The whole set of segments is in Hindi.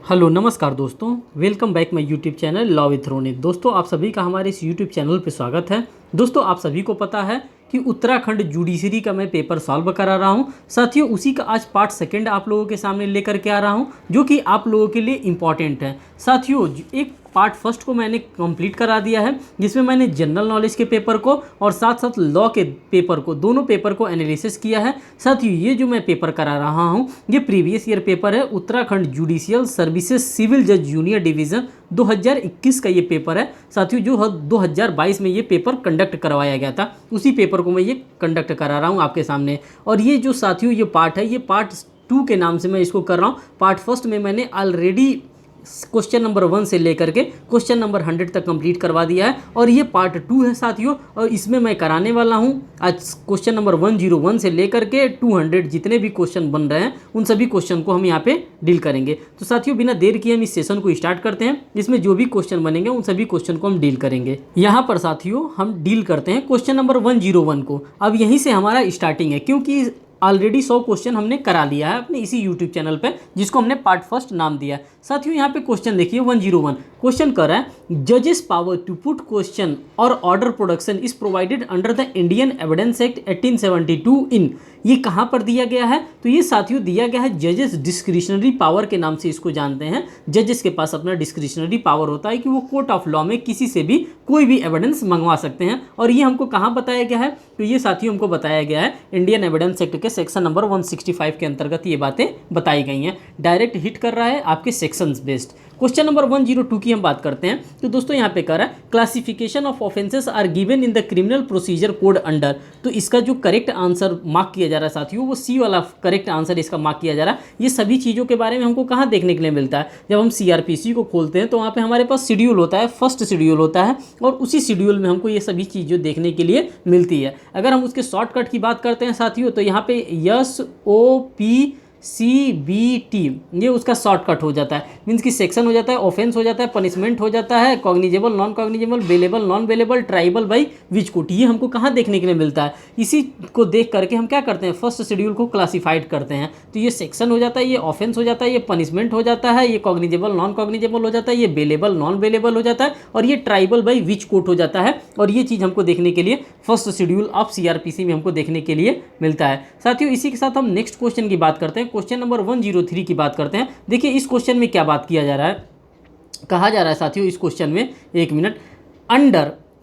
हेलो नमस्कार दोस्तों, welcome back my YouTube channel law with Ronit. दोस्तों आप सभी का हमारे इस यूट्यूब चैनल पे स्वागत है। दोस्तों आप सभी को पता है कि उत्तराखंड जुडिशरी का मैं पेपर सॉल्व करा रहा हूँ। साथियों उसी का आज पार्ट सेकंड आप लोगों के सामने लेकर के आ रहा हूँ, जो कि आप लोगों के लिए इम्पॉर्टेंट है। साथियों एक पार्ट फर्स्ट को मैंने कंप्लीट करा दिया है, जिसमें मैंने जनरल नॉलेज के पेपर को और साथ साथ लॉ के पेपर को, दोनों पेपर को एनालिसिस किया है। साथियों ये जो मैं पेपर करा रहा हूँ ये प्रीवियस ईयर पेपर है, उत्तराखंड जुडिशियल सर्विसेज सिविल जज जूनियर डिवीज़न 2021 का ये पेपर है। साथियों जो 2022 में ये पेपर कंडक्ट करवाया गया था, उसी पेपर को मैं ये कंडक्ट करा रहा हूँ आपके सामने। और ये जो साथियों ये पार्ट है, ये पार्ट 2 के नाम से मैं इसको कर रहा हूँ। पार्ट फर्स्ट में मैंने ऑलरेडी क्वेश्चन नंबर 1 से लेकर के क्वेश्चन नंबर 100 तक कंप्लीट करवा दिया है, और ये पार्ट 2 है साथियों। और इसमें मैं कराने वाला हूँ आज क्वेश्चन नंबर 101 से लेकर के 200 जितने भी क्वेश्चन बन रहे हैं उन सभी क्वेश्चन को हम यहाँ पे डील करेंगे। तो साथियों बिना देर किए हम इस सेशन को स्टार्ट करते हैं। इसमें जो भी क्वेश्चन बनेंगे उन सभी क्वेश्चन को हम डील करेंगे। यहाँ पर साथियों हम डील करते हैं क्वेश्चन नंबर 101 को। अब यहीं से हमारा स्टार्टिंग है, क्योंकि ऑलरेडी 100 क्वेश्चन हमने करा लिया है अपने इसी यूट्यूब चैनल पे, जिसको हमने पार्ट फर्स्ट नाम दिया है। साथियों यहाँ पे क्वेश्चन देखिए 101 क्वेश्चन कर रहा है, जजेस पावर टू पुट क्वेश्चन और order production is provided under the Indian evidence act 1872 इन। ये कहाँ पर दिया गया है? तो ये साथियों दिया गया है जजेस डिस्क्रिशनरी पावर के नाम से इसको जानते हैं। जजेस के पास अपना डिस्क्रिशनरी पावर होता है कि वो कोर्ट ऑफ लॉ में किसी से भी कोई भी एविडेंस मंगवा सकते हैं। और ये हमको कहाँ बताया गया है? तो ये साथियों हमको बताया गया है इंडियन एविडेंस एक्ट के सेक्शन नंबर 165 के अंतर्गत ये बातें बताई गई हैं। डायरेक्ट हिट कर रहा है आपके सेक्शंस बेस्ड। क्वेश्चन नंबर 102 की हम बात करते हैं। तो दोस्तों यहाँ पे कर रहा है, classification of offences are given in the criminal procedure code under. तो इसका जो करेक्ट आंसर मार्क किया जा रहा है साथियों, वो सी वाला करेक्ट आंसर इसका मार्क किया जा रहा है। ये सभी चीज़ों के बारे में हमको कहाँ देखने के लिए मिलता है? जब हम सीआरपीसी को खोलते हैं तो वहाँ पे हमारे पास शेड्यूल होता है, फर्स्ट शेड्यूल होता है, और उसी शेड्यूल में हमको ये सभी चीज़ें देखने के लिए मिलती है। अगर हम उसके शॉर्टकट की बात करते हैं साथियों, तो यहाँ पे SOPCBT ये उसका शॉर्टकट हो जाता है, मीन्स कि सेक्शन हो जाता है, ऑफेंस हो जाता है, पनिशमेंट हो जाता है, cognizable, non cognizable, bailable, non bailable, tribal by which court. ये हमको कहाँ देखने के लिए मिलता है? इसी को देख करके हम क्या करते हैं, फर्स्ट शेड्यूल को क्लासिफाइड करते हैं। तो ये सेक्शन हो जाता है, ये ऑफेंस हो जाता है, ये पनिशमेंट हो जाता है, ये कॉग्निजेबल, नॉन कॉग्निजेबल हो जाता है, ये बेलेबल, नॉन बेलेबल हो जाता है, और ये ट्राइबल बाई विच कोर्ट हो जाता है। और ये चीज़ हमको देखने के लिए फर्स्ट शेड्यूल ऑफ सीआरपीसी में हमको देखने के लिए मिलता है। साथियों इसी के साथ हम नेक्स्ट क्वेश्चन की बात करते हैं, क्वेश्चन नंबर 103 की बात करते हैं। देखिए इस क्वेश्चन में क्या बात किया जा रहा है, कहा जा रहा है साथियों इस क्वेश्चन में, एक minute,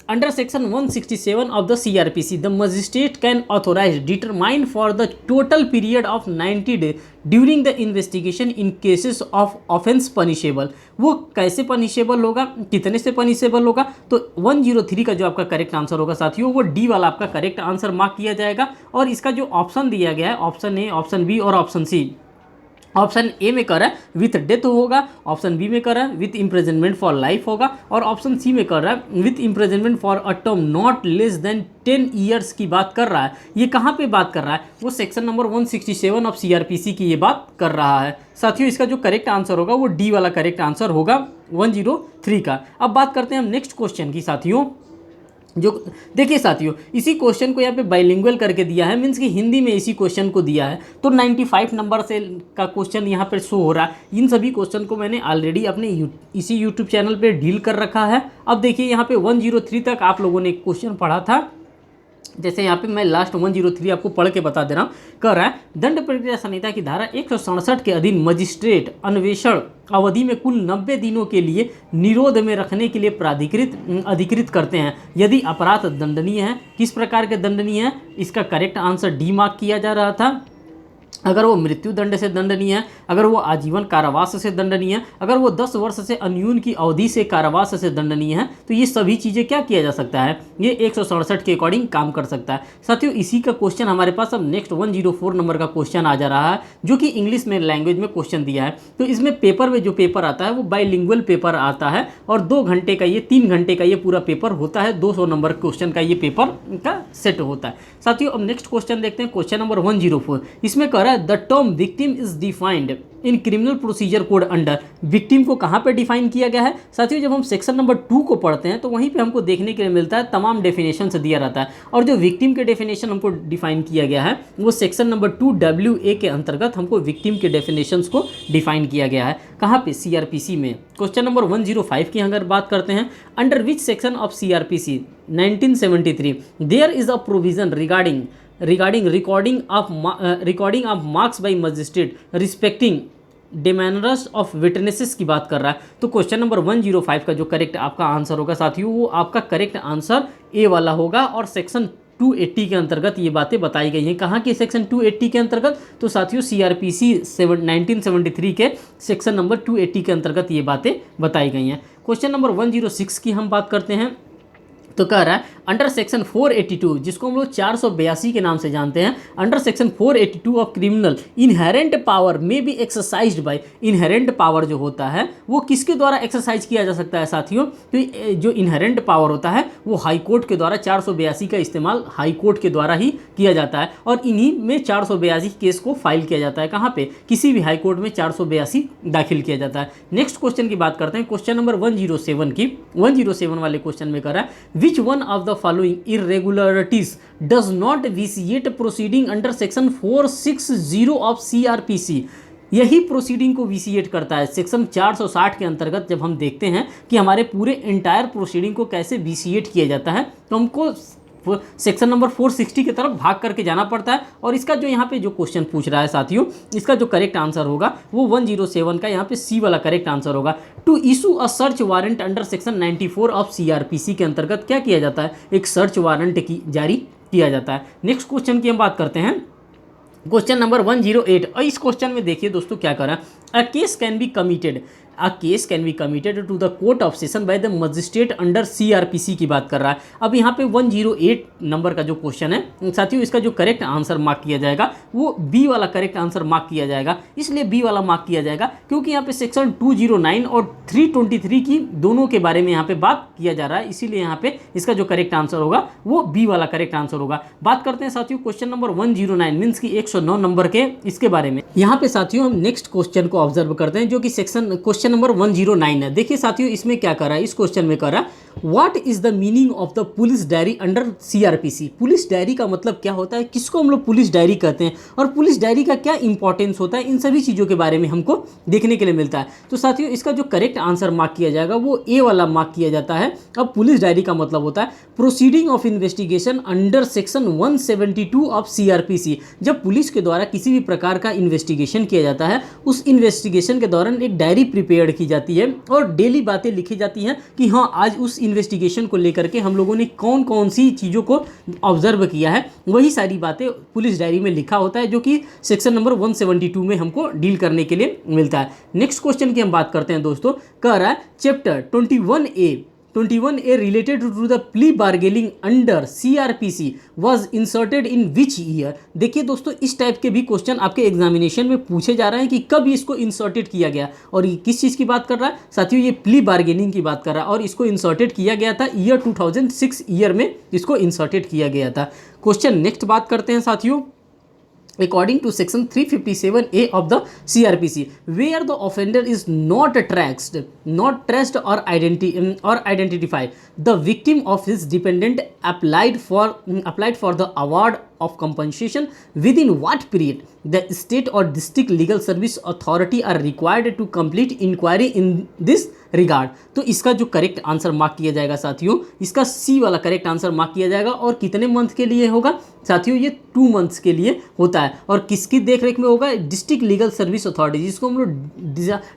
under section 167 of the CrPC the magistrate can authorise determine for the total period of 90 day during the investigation in cases of offence punishable. वो कैसे पनिशेबल होगा, कितने से पनिशेबल होगा? तो 103 का जो आपका करेक्ट आंसर होगा साथियों, वो डी वाला आपका करेक्ट आंसर मार्क किया जाएगा। और इसका जो ऑप्शन दिया गया है, ऑप्शन ए, ऑप्शन बी और ऑप्शन सी, ऑप्शन ए में कर रहा है विथ डेथ होगा, ऑप्शन बी में कर रहा है विथ इम्प्रिजनमेंट फॉर लाइफ होगा, और ऑप्शन सी में कर रहा है with imprisonment for a term not less then 10 years की बात कर रहा है। ये कहाँ पे बात कर रहा है? वो सेक्शन नंबर 167 ऑफ सीआरपीसी की ये बात कर रहा है। साथियों इसका जो करेक्ट आंसर होगा वो डी वाला करेक्ट आंसर होगा 103 का। अब बात करते हैं हम नेक्स्ट क्वेश्चन की साथियों। जो देखिए साथियों इसी क्वेश्चन को यहाँ पे बाइलिंगुअल करके दिया है, मीन्स कि हिंदी में इसी क्वेश्चन को दिया है। तो 95 नंबर से का क्वेश्चन यहाँ पे शो हो रहा है। इन सभी क्वेश्चन को मैंने ऑलरेडी अपने इसी यूट्यूब चैनल पे डील कर रखा है। अब देखिए यहाँ पे 103 तक आप लोगों ने क्वेश्चन पढ़ा था, जैसे यहाँ पे मैं लास्ट 103 आपको पढ़ के बता दे रहा हूँ। कह रहा है, दंड प्रक्रिया संहिता की धारा 167 के अधीन मजिस्ट्रेट अन्वेषण अवधि में कुल 90 दिनों के लिए निरोध में रखने के लिए अधिकृत करते हैं यदि अपराध दंडनीय है। किस प्रकार के दंडनीय है? इसका करेक्ट आंसर डी मार्क किया जा रहा था। अगर वो मृत्यु दंड से दंडनीय है, अगर वो आजीवन कारावास से दंडनीय है, अगर वो 10 वर्ष से अन्यून की अवधि से कारावास से दंडनीय है, तो ये सभी चीज़ें क्या किया जा सकता है? ये 167 के अकॉर्डिंग काम कर सकता है। साथियों इसी का क्वेश्चन हमारे पास अब नेक्स्ट 104 नंबर का क्वेश्चन आ जा रहा है, जो कि इंग्लिश में लैंग्वेज में क्वेश्चन दिया है। तो इसमें पेपर में जो पेपर आता है वो बाइलिंगुअल पेपर आता है, और 2 घंटे का ये 3 घंटे का ये पूरा पेपर होता है। 200 नंबर क्वेश्चन का ये पेपर का सेट होता है। साथियों अब नेक्स्ट क्वेश्चन देखते हैं, क्वेश्चन नंबर 104। इसमें कह रहा है रहा है the term victim is defined in criminal procedure code under, victim को कहाँ पे डिफाइन किया गया है साथियों? जब हम सेक्शन नंबर 2 को पढ़ते हैं तो वहीं पे हमको देखने के लिए मिलता है तमाम डेफिनेशन से दिया रहता है, और जो विक्टिम के डेफिनेशन हमको डिफाइन किया गया है वो सेक्शन नंबर 2WA के अंतर्गत हमको विक्टिम के डेफिनेशंस को डिफाइन किया गया है। कहाँ पे? CRPC में। क्वेश्चन नंबर 105 की अगर बात करते हैं, under which section of CRPC 1973 there is a provision regarding recording of marks by magistrate respecting demeanours of witnesses की बात कर रहा है। तो क्वेश्चन नंबर 105 का जो करेक्ट आपका आंसर होगा साथियों, वो आपका करेक्ट आंसर ए वाला होगा, और सेक्शन 280 के अंतर्गत ये बातें बताई गई हैं। कहाँ के सेक्शन 280 के अंतर्गत? तो साथियों CRPC 1973 के सेक्शन नंबर 280 के अंतर्गत ये बातें बताई गई हैं। क्वेश्चन नंबर 106 की हम बात करते हैं, तो कह रहा है अंडर सेक्शन 482, जिसको हम लोग 482 के नाम से जानते हैं, under section 482 of criminal inherent power में be exercised by, inherent power जो होता है वो किसके द्वारा एक्सरसाइज किया जा सकता है साथियों? तो जो इनहेरेंट पावर होता है वो हाई कोर्ट के द्वारा 482 का इस्तेमाल हाई कोर्ट के द्वारा ही किया जाता है, और इन्हीं में 482 केस को फाइल किया जाता है। कहाँ पे? किसी भी हाई कोर्ट में 482 दाखिल किया जाता है। नेक्स्ट क्वेश्चन की बात करते हैं, क्वेश्चन नंबर 107 की। 107 वाले क्वेश्चन में कर रहा है which one of the following irregularities does not vitiate proceeding under section 460 of CRPC। यही प्रोसीडिंग को विसिएट करता है। सेक्शन 460 के अंतर्गत जब हम देखते हैं कि हमारे पूरे इंटायर प्रोसीडिंग को कैसे विसिएट किया जाता है, तो हमको सेक्शन नंबर 460 की तरफ भाग करके जाना पड़ता है। और इसका जो यहाँ पे जो क्वेश्चन पूछ रहा है साथियों, इसका जो करेक्ट आंसर होगा वो 107 का यहाँ पे C वाला करेक्ट आंसर होगा। To issue a search warrant under section 94 of CRPC के अंतर्गत क्या किया जाता है? एक सर्च वारंट की जारी किया जाता है। नेक्स्ट क्वेश्चन की हम बात करते हैं, क्वेश्चन नंबर 108। और इस क्वेश्चन में देखिए दोस्तों क्या कर रहा है, a case can be committed to the court of session by the magistrate under CRPC की बात कर रहा है। अब यहाँ पे 108 नंबर का जो क्वेश्चन है साथियों, इसका जो करेक्ट आंसर मार्क किया जाएगा वो B वाला करेक्ट आंसर मार्क किया जाएगा। इसलिए B वाला मार्क किया जाएगा क्योंकि यहाँ पे सेक्शन 209 और 323 की दोनों के बारे में यहाँ पे बात किया जा रहा है, इसीलिए यहाँ पे इसका जो करेक्ट आंसर होगा वो B वाला करेक्ट आंसर होगा। बात करते हैं साथियों क्वेश्चन नंबर 109 मीन्स की 109 नंबर के इसके बारे में। यहाँ पे साथियों हम नेक्स्ट क्वेश्चन को ऑब्जर्व करते हैं, जो कि क्वेश्चन नंबर 109 है। देखिए साथियों इसमें क्या कर रहा है, इस क्वेश्चन में कर रहा है what is the meaning of the police diary under CRPC। Police diary का मतलब क्या होता है, किसको हम लोग पुलिस डायरी कहते हैं, और पुलिस डायरी का क्या इंपॉर्टेंस होता है, इन सभी चीज़ों के बारे में हमको देखने के लिए मिलता है। तो साथियों इसका जो करेक्ट आंसर मार्क किया जाएगा वो A वाला मार्क किया जाता है। अब पुलिस डायरी का मतलब होता है proceeding of investigation under section 172 of CRPC। जब पुलिस के द्वारा किसी भी प्रकार का इन्वेस्टिगेशन किया जाता है, उस इन्वेस्टिगेशन के दौरान एक डायरी प्रिपेयर की जाती है और डेली बातें लिखी जाती हैं कि हाँ आज उस इन्वेस्टिगेशन को लेकर के हम लोगों ने कौन कौन सी चीज़ों को ऑब्जर्व किया है, वही सारी बातें पुलिस डायरी में लिखा होता है, जो कि सेक्शन नंबर 172 में हमको डील करने के लिए मिलता है। नेक्स्ट क्वेश्चन की हम बात करते हैं दोस्तों, कह रहा है chapter 21A related to the plea bargaining under CRPC was inserted in which year। देखिए दोस्तों इस टाइप के भी क्वेश्चन आपके एग्जामिनेशन में पूछे जा रहे हैं कि कब इसको इंसर्टेड किया गया, और ये किस चीज़ की बात कर रहा है साथियों, ये प्ली बार्गेनिंग की बात कर रहा है, और इसको इंसर्टेड किया गया था ईयर 2006 ईयर में इसको इंसर्टेड किया गया था। क्वेश्चन नेक्स्ट बात करते हैं साथियों, according to section 357A of the CRPC where the offender is not traced or identified, the victim of his dependent applied for the award of compensation within what period the state or district legal service authority are required to complete inquiry in this regard। तो इसका जो करेक्ट आंसर मार्क किया जाएगा साथियों, इसका C वाला करेक्ट आंसर मार्क किया जाएगा, और कितने मंथ के लिए होगा साथियों, ये 2 मंथ्स के लिए होता है, और किसकी देखरेख में होगा, डिस्ट्रिक्ट लीगल सर्विस अथॉरिटी, जिसको हम लोग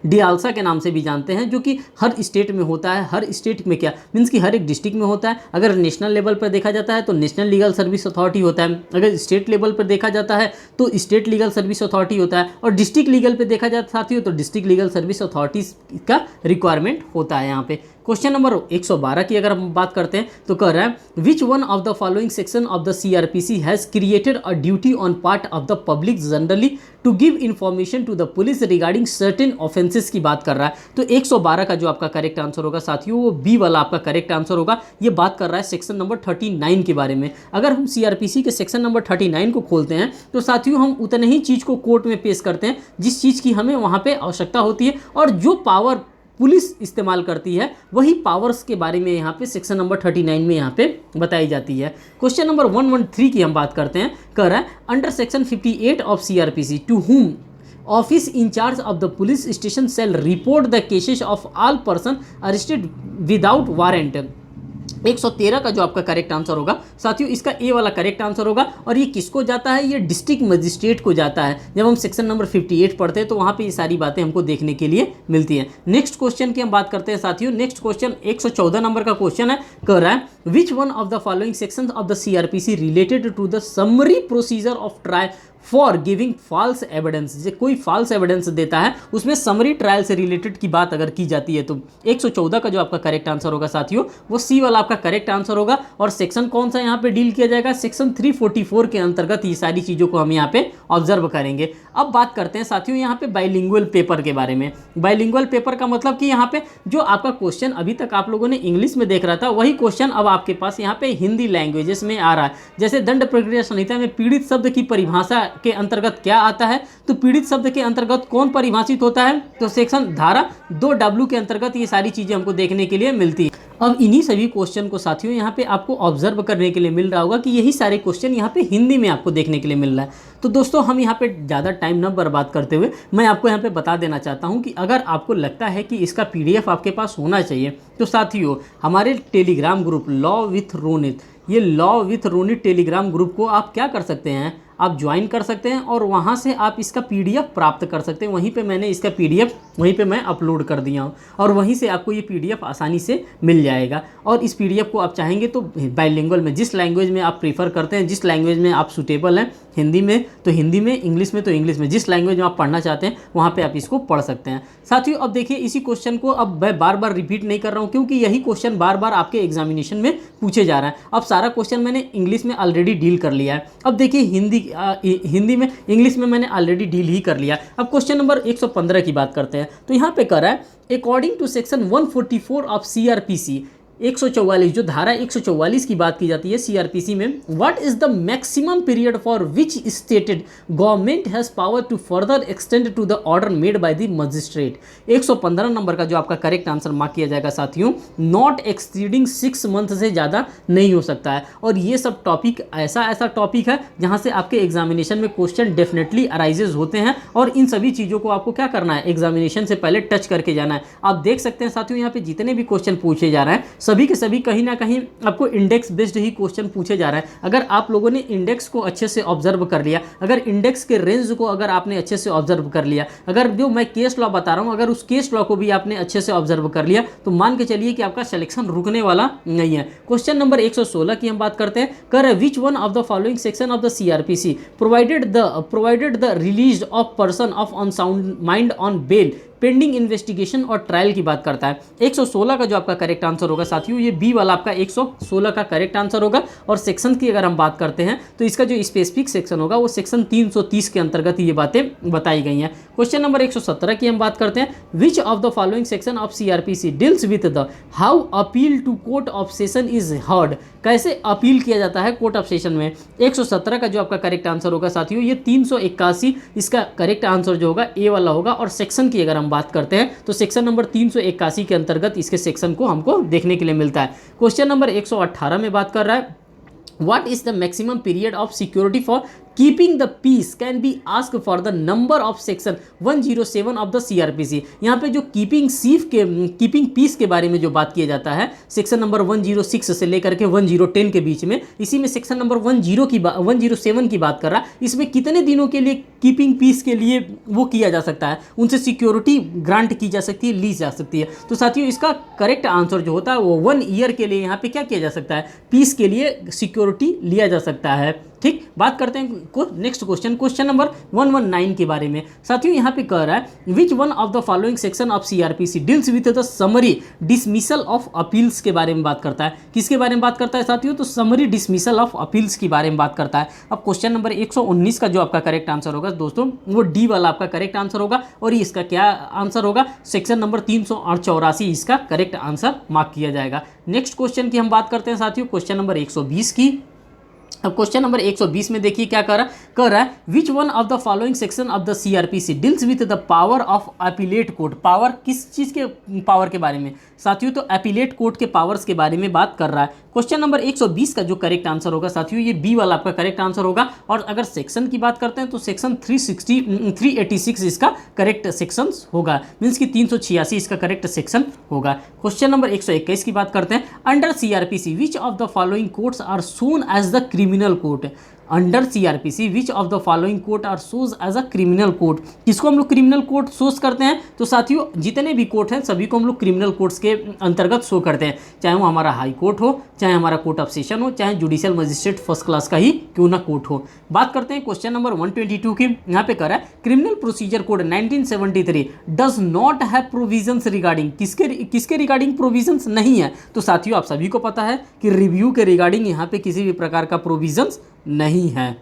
डियालसा के नाम से भी जानते हैं, जो कि हर स्टेट में होता है। हर स्टेट में क्या मीन्स कि हर एक डिस्ट्रिक्ट में होता है। अगर नेशनल लेवल पर देखा जाता है तो नेशनल लीगल सर्विस अथॉरिटी होता है, अगर स्टेट लेवल पर देखा जाता है तो स्टेट लीगल सर्विस अथॉरिटी होता है, और डिस्ट्रिक्ट लीगल पे देखा जाता साथियों तो डिस्ट्रिक्ट लीगल सर्विस अथॉरिटीज़ का रिक्वायरमेंट होता है यहाँ पे। क्वेश्चन नंबर 112 की अगर हम बात करते हैं तो कह रहा है which one of the following section of the CrPC has created a duty on part of the public generally to give information to the police regarding certain offences की बात कर रहा है। तो 112 का जो आपका करेक्ट आंसर होगा साथियों वो बी वाला आपका करेक्ट आंसर होगा। ये बात कर रहा है सेक्शन नंबर 39 के बारे में। अगर हम सीआरपीसी के सेक्शन नंबर 39 को खोलते हैं तो साथियों हम उतने ही चीज़ को कोर्ट में पेश करते हैं जिस चीज़ की हमें वहाँ पे आवश्यकता होती है, और जो पावर पुलिस इस्तेमाल करती है वही पावर्स के बारे में यहाँ पे सेक्शन नंबर 39 में यहाँ पे बताई जाती है। क्वेश्चन नंबर 113 की हम बात करते हैं। कह रहा है under section 58 of CrPC to whom office in-charge of the police station shall report the cases of all person arrested without warrant. 113 का जो आपका करेक्ट आंसर होगा साथियों इसका ए वाला करेक्ट आंसर होगा। और ये किसको जाता है, ये डिस्ट्रिक्ट मजिस्ट्रेट को जाता है। जब हम सेक्शन नंबर 58 पढ़ते हैं तो वहाँ पे ये सारी बातें हमको देखने के लिए मिलती हैं। नेक्स्ट क्वेश्चन की हम बात करते हैं साथियों। नेक्स्ट क्वेश्चन 114 नंबर का क्वेश्चन है। कह रहा है which one of the following section of the CrPC related to the summary procedure of trial for giving false evidence. जैसे कोई फॉल्स एविडेंस देता है उसमें समरी ट्रायल से रिलेटेड की बात अगर की जाती है तो 114 का जो आपका करेक्ट आंसर होगा साथियों वो सी वाला आपका करेक्ट आंसर होगा। और सेक्शन कौन सा यहाँ पे डील किया जाएगा, सेक्शन 344 के अंतर्गत ये सारी चीज़ों को हम यहाँ पे ऑब्जर्व करेंगे। अब बात करते हैं साथियों यहाँ पे बाइलिंगुअल पेपर के बारे में। बाइलिंगुअल पेपर का मतलब कि यहाँ पे जो आपका क्वेश्चन अभी तक आप लोगों ने इंग्लिश में देख रहा था वही क्वेश्चन अब आपके पास यहाँ पे हिंदी लैंग्वेजेस में आ रहा है। जैसे दंड प्रक्रिया संहिता में पीड़ित शब्द की परिभाषा के अंतर्गत क्या आता है, तो पीड़ित शब्द के अंतर्गत कौन परिभाषित होता है, तो सेक्शन धारा 2W के अंतर्गत ये सारी चीजें हमको देखने के लिए मिलती है। अब इन्हीं सभी क्वेश्चन को साथियों यहाँ पे आपको ऑब्जर्व करने के लिए मिल रहा होगा कि यही सारे क्वेश्चन यहाँ पे हिंदी में आपको देखने के लिए मिल रहा है। तो दोस्तों हम यहाँ पे ज़्यादा टाइम न बर्बाद करते हुए मैं आपको यहाँ पे बता देना चाहता हूँ कि अगर आपको लगता है कि इसका PDF आपके पास होना चाहिए तो साथियों हमारे Telegram group law with Ronit, ये law with Ronit Telegram group को आप क्या कर सकते हैं, आप ज्वाइन कर सकते हैं और वहाँ से आप इसका PDF प्राप्त कर सकते हैं। वहीं पे मैंने इसका PDF वहीं पे मैं अपलोड कर दिया हूँ और वहीं से आपको ये PDF आसानी से मिल जाएगा। और इस PDF को आप चाहेंगे तो बाइलिंगुअल में, जिस लैंग्वेज में आप प्रीफर करते हैं, जिस लैंग्वेज में आप सूटेबल हैं, हिंदी में तो हिंदी में, इंग्लिश में तो इंग्लिश में, जिस लैंग्वेज में आप पढ़ना चाहते हैं वहाँ पे आप इसको पढ़ सकते हैं। साथियों अब देखिए इसी क्वेश्चन को अब मैं बार बार रिपीट नहीं कर रहा हूँ क्योंकि यही क्वेश्चन बार बार आपके एग्जामिनेशन में पूछे जा रहा है। अब सारा क्वेश्चन मैंने इंग्लिश में ऑलरेडी डील कर लिया है। अब देखिए हिंदी में, इंग्लिश में मैंने ऑलरेडी डील ही कर लिया। अब क्वेश्चन नंबर 115 की बात करते हैं। तो यहाँ पे कर रहा है according to section 144 of CrPC 144, जो धारा 144 की बात की जाती है सीआरपीसी में, what is the maximum period for which stated government has power to further extend to the order made by the magistrate. 115 number का जो आपका करेक्ट आंसर मार्क किया जाएगा साथियों, नॉट एक्सीडिंग 6 मंथ से ज़्यादा नहीं हो सकता है। और ये सब टॉपिक ऐसा टॉपिक है जहाँ से आपके एग्जामिनेशन में क्वेश्चन डेफिनेटली अराइजेज होते हैं और इन सभी चीज़ों को आपको क्या करना है, एग्जामिनेशन से पहले टच करके जाना है। आप देख सकते हैं साथियों यहाँ पे जितने भी क्वेश्चन पूछे जा रहे हैं सभी के सभी कहीं ना कहीं आपको इंडेक्स बेस्ड ही क्वेश्चन पूछे जा रहे हैं। अगर आप लोगों ने इंडेक्स को अच्छे से ऑब्जर्व कर लिया, अगर इंडेक्स के रेंज को अगर आपने अच्छे से ऑब्जर्व कर लिया, अगर जो मैं केस लॉ बता रहा हूं अगर उस केस लॉ को भी आपने अच्छे से ऑब्जर्व कर लिया तो मान के चलिए कि आपका सिलेक्शन रुकने वाला नहीं है। क्वेश्चन नंबर 116 की हम बात करते हैं। कर which one of the following section of the CrPC provided the release of person of unsound mind on bail pending investigation और ट्रायल की बात करता है। 116 का जो आपका करेक्ट आंसर होगा साथियों ये बी वाला आपका 116 का करेक्ट आंसर होगा। और सेक्शन की अगर हम बात करते हैं तो इसका जो स्पेसिफिक सेक्शन होगा वो सेक्शन 330 के अंतर्गत ये बातें बताई गई हैं। क्वेश्चन नंबर 117 की हम बात करते हैं। Which of the following section of CrPC deals with the how appeal to court of session is heard, कैसे अपील किया जाता है कोर्ट ऑफ सेशन में। 117 का जो आपका करेक्ट आंसर होगा साथियों ये 381 इसका करेक्ट आंसर जो होगा ए वाला होगा। और सेक्शन की अगर हम बात करते हैं तो सेक्शन नंबर 381 के अंतर्गत इसके सेक्शन को हमको देखने के लिए मिलता है। क्वेश्चन नंबर 118 में बात कर रहा है what is the maximum period of security for keeping the piece can be ask for the number of section 107 of the CrPC. यहाँ पे जो कीपिंग पीस के बारे में जो बात किया जाता है सेक्शन नंबर 106 से लेकर के 1010 के बीच में, इसी में सेक्शन नंबर 107 की बात कर रहा है। इसमें कितने दिनों के लिए कीपिंग पीस के लिए वो किया जा सकता है, उनसे सिक्योरिटी ग्रांट की जा सकती है, ली जा सकती है। तो साथियों इसका करेक्ट आंसर जो होता है वो 1 ईयर के लिए यहाँ पे क्या किया जा सकता है, पीस के लिए सिक्योरिटी लिया जा सकता है। ठीक, बात करते हैं नेक्स्ट क्वेश्चन नंबर 119 के बारे में। साथियों यहाँ पे कह रहा है which one of the following section of CrPC deals with the summary dismissal of appeals के बारे में बात करता है। किसके बारे में बात करता है साथियों? तो समरी डिसमिसल ऑफ अपील्स के बारे में बात करता है। अब क्वेश्चन नंबर 119 का जो आपका करेक्ट आंसर होगा दोस्तों, वो डी वाला आपका करेक्ट आंसर होगा, और इसका क्या आंसर होगा? सेक्शन नंबर 384 इसका करेक्ट आंसर मार्क किया जाएगा। नेक्स्ट क्वेश्चन की हम बात करते हैं साथियों, क्वेश्चन नंबर 120 की। अब क्वेश्चन नंबर 120 में देखिए क्या कर रहा है which one of the following section of the CrPC deals with the power of appellate court. Power किस चीज़ के पावर के बारे में साथियों? तो अपीलेट कोर्ट के पावर्स के बारे में बात कर रहा है। क्वेश्चन नंबर 120 का जो करेक्ट आंसर होगा साथियों, ये बी वाला आपका करेक्ट आंसर होगा। और अगर सेक्शन की बात करते हैं तो सेक्शन 386 इसका करेक्ट सेक्शन होगा, मीन्स कि 386 इसका करेक्ट सेक्शन होगा। क्वेश्चन नंबर 121 की बात करते हैं under CrPC which of the following courts are shown as the criminal court. Under CrPC which of the following court are shows as a criminal court. किसको हम लोग क्रिमिनल कोर्ट सोज करते हैं? तो साथियों जितने भी कोर्ट हैं सभी को हम लोग क्रिमिनल कोर्ट्स के अंतर्गत शो करते हैं, चाहे वो हमारा हाई कोर्ट हो, चाहे हमारा कोर्ट ऑफ सेशन हो, चाहे जुडिशियल मजिस्ट्रेट फर्स्ट क्लास का ही क्यों ना कोर्ट हो। बात करते हैं क्वेश्चन नंबर 122 की। यहाँ पे कह रहा है criminal procedure code 1973 does not have provisions regarding. किसके रिगार्डिंग प्रोविजंस नहीं है? तो साथियों आप सभी को पता है कि रिव्यू के रिगार्डिंग यहाँ पे किसी भी प्रकार का प्रोविजंस नहीं है।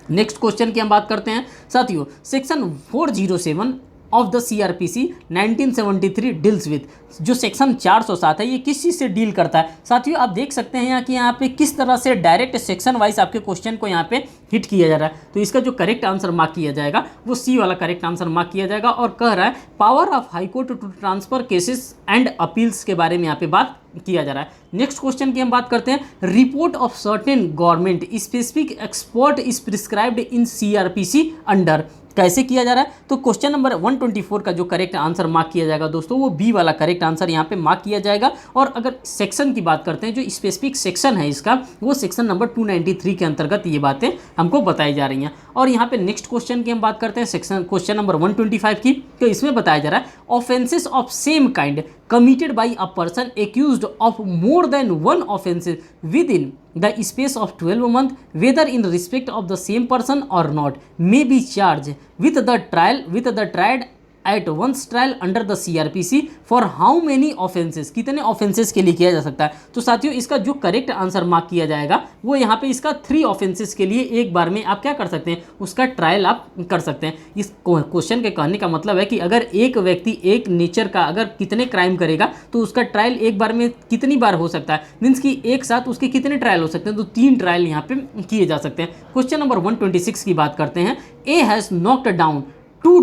नेक्स्ट क्वेश्चन की हम बात करते हैं साथियों, section 407 of the CrPC 1973 deals with. जो सेक्शन 407 है ये किस चीज़ से डील करता है? साथियों आप देख सकते हैं यहाँ कि यहाँ पे किस तरह से डायरेक्ट सेक्शन वाइज आपके क्वेश्चन को यहाँ पे हिट किया जा रहा है। तो इसका जो करेक्ट आंसर मार्क किया जाएगा वो सी वाला करेक्ट आंसर मार्क किया जाएगा। और कह रहा है power of high court to transfer cases and appeals के बारे में यहाँ पे बात किया जा रहा है। नेक्स्ट क्वेश्चन की हम बात करते हैं report of certain government specific expert is prescribed in CrPC under. कैसे किया जा रहा है? तो क्वेश्चन नंबर 124 का जो करेक्ट आंसर मार्क किया जाएगा दोस्तों, वो बी वाला करेक्ट आंसर यहाँ पे मार्क किया जाएगा। और अगर सेक्शन की बात करते हैं, जो स्पेसिफिक सेक्शन है इसका, वो सेक्शन नंबर 293 के अंतर्गत ये बातें हमको बताई जा रही हैं। और यहाँ पे नेक्स्ट क्वेश्चन की हम बात करते हैं क्वेश्चन नंबर 125 की। तो इसमें बताया जा रहा है offences of same kind committed by a person accused of more than one offense within the space of 12 months, whether in respect of the same person or not, may be charged with the tried at once trial under the CRPC for how many offenses। कितने offenses के लिए किया जा सकता है? तो साथियों इसका जो करेक्ट आंसर मार्क किया जाएगा वो यहाँ पे इसका 3 offenses के लिए एक बार में आप क्या कर सकते हैं, उसका ट्रायल आप कर सकते हैं। इस क्वेश्चन के कहने का मतलब है कि अगर एक व्यक्ति एक नेचर का अगर कितने क्राइम करेगा तो उसका ट्रायल एक बार में कितनी बार हो सकता है, मीन्स कि एक साथ उसके कितने ट्रायल हो सकते हैं? तो 3 ट्रायल यहाँ पे किए जा सकते हैं। क्वेश्चन नंबर 126 की बात करते हैं। A has knocked down two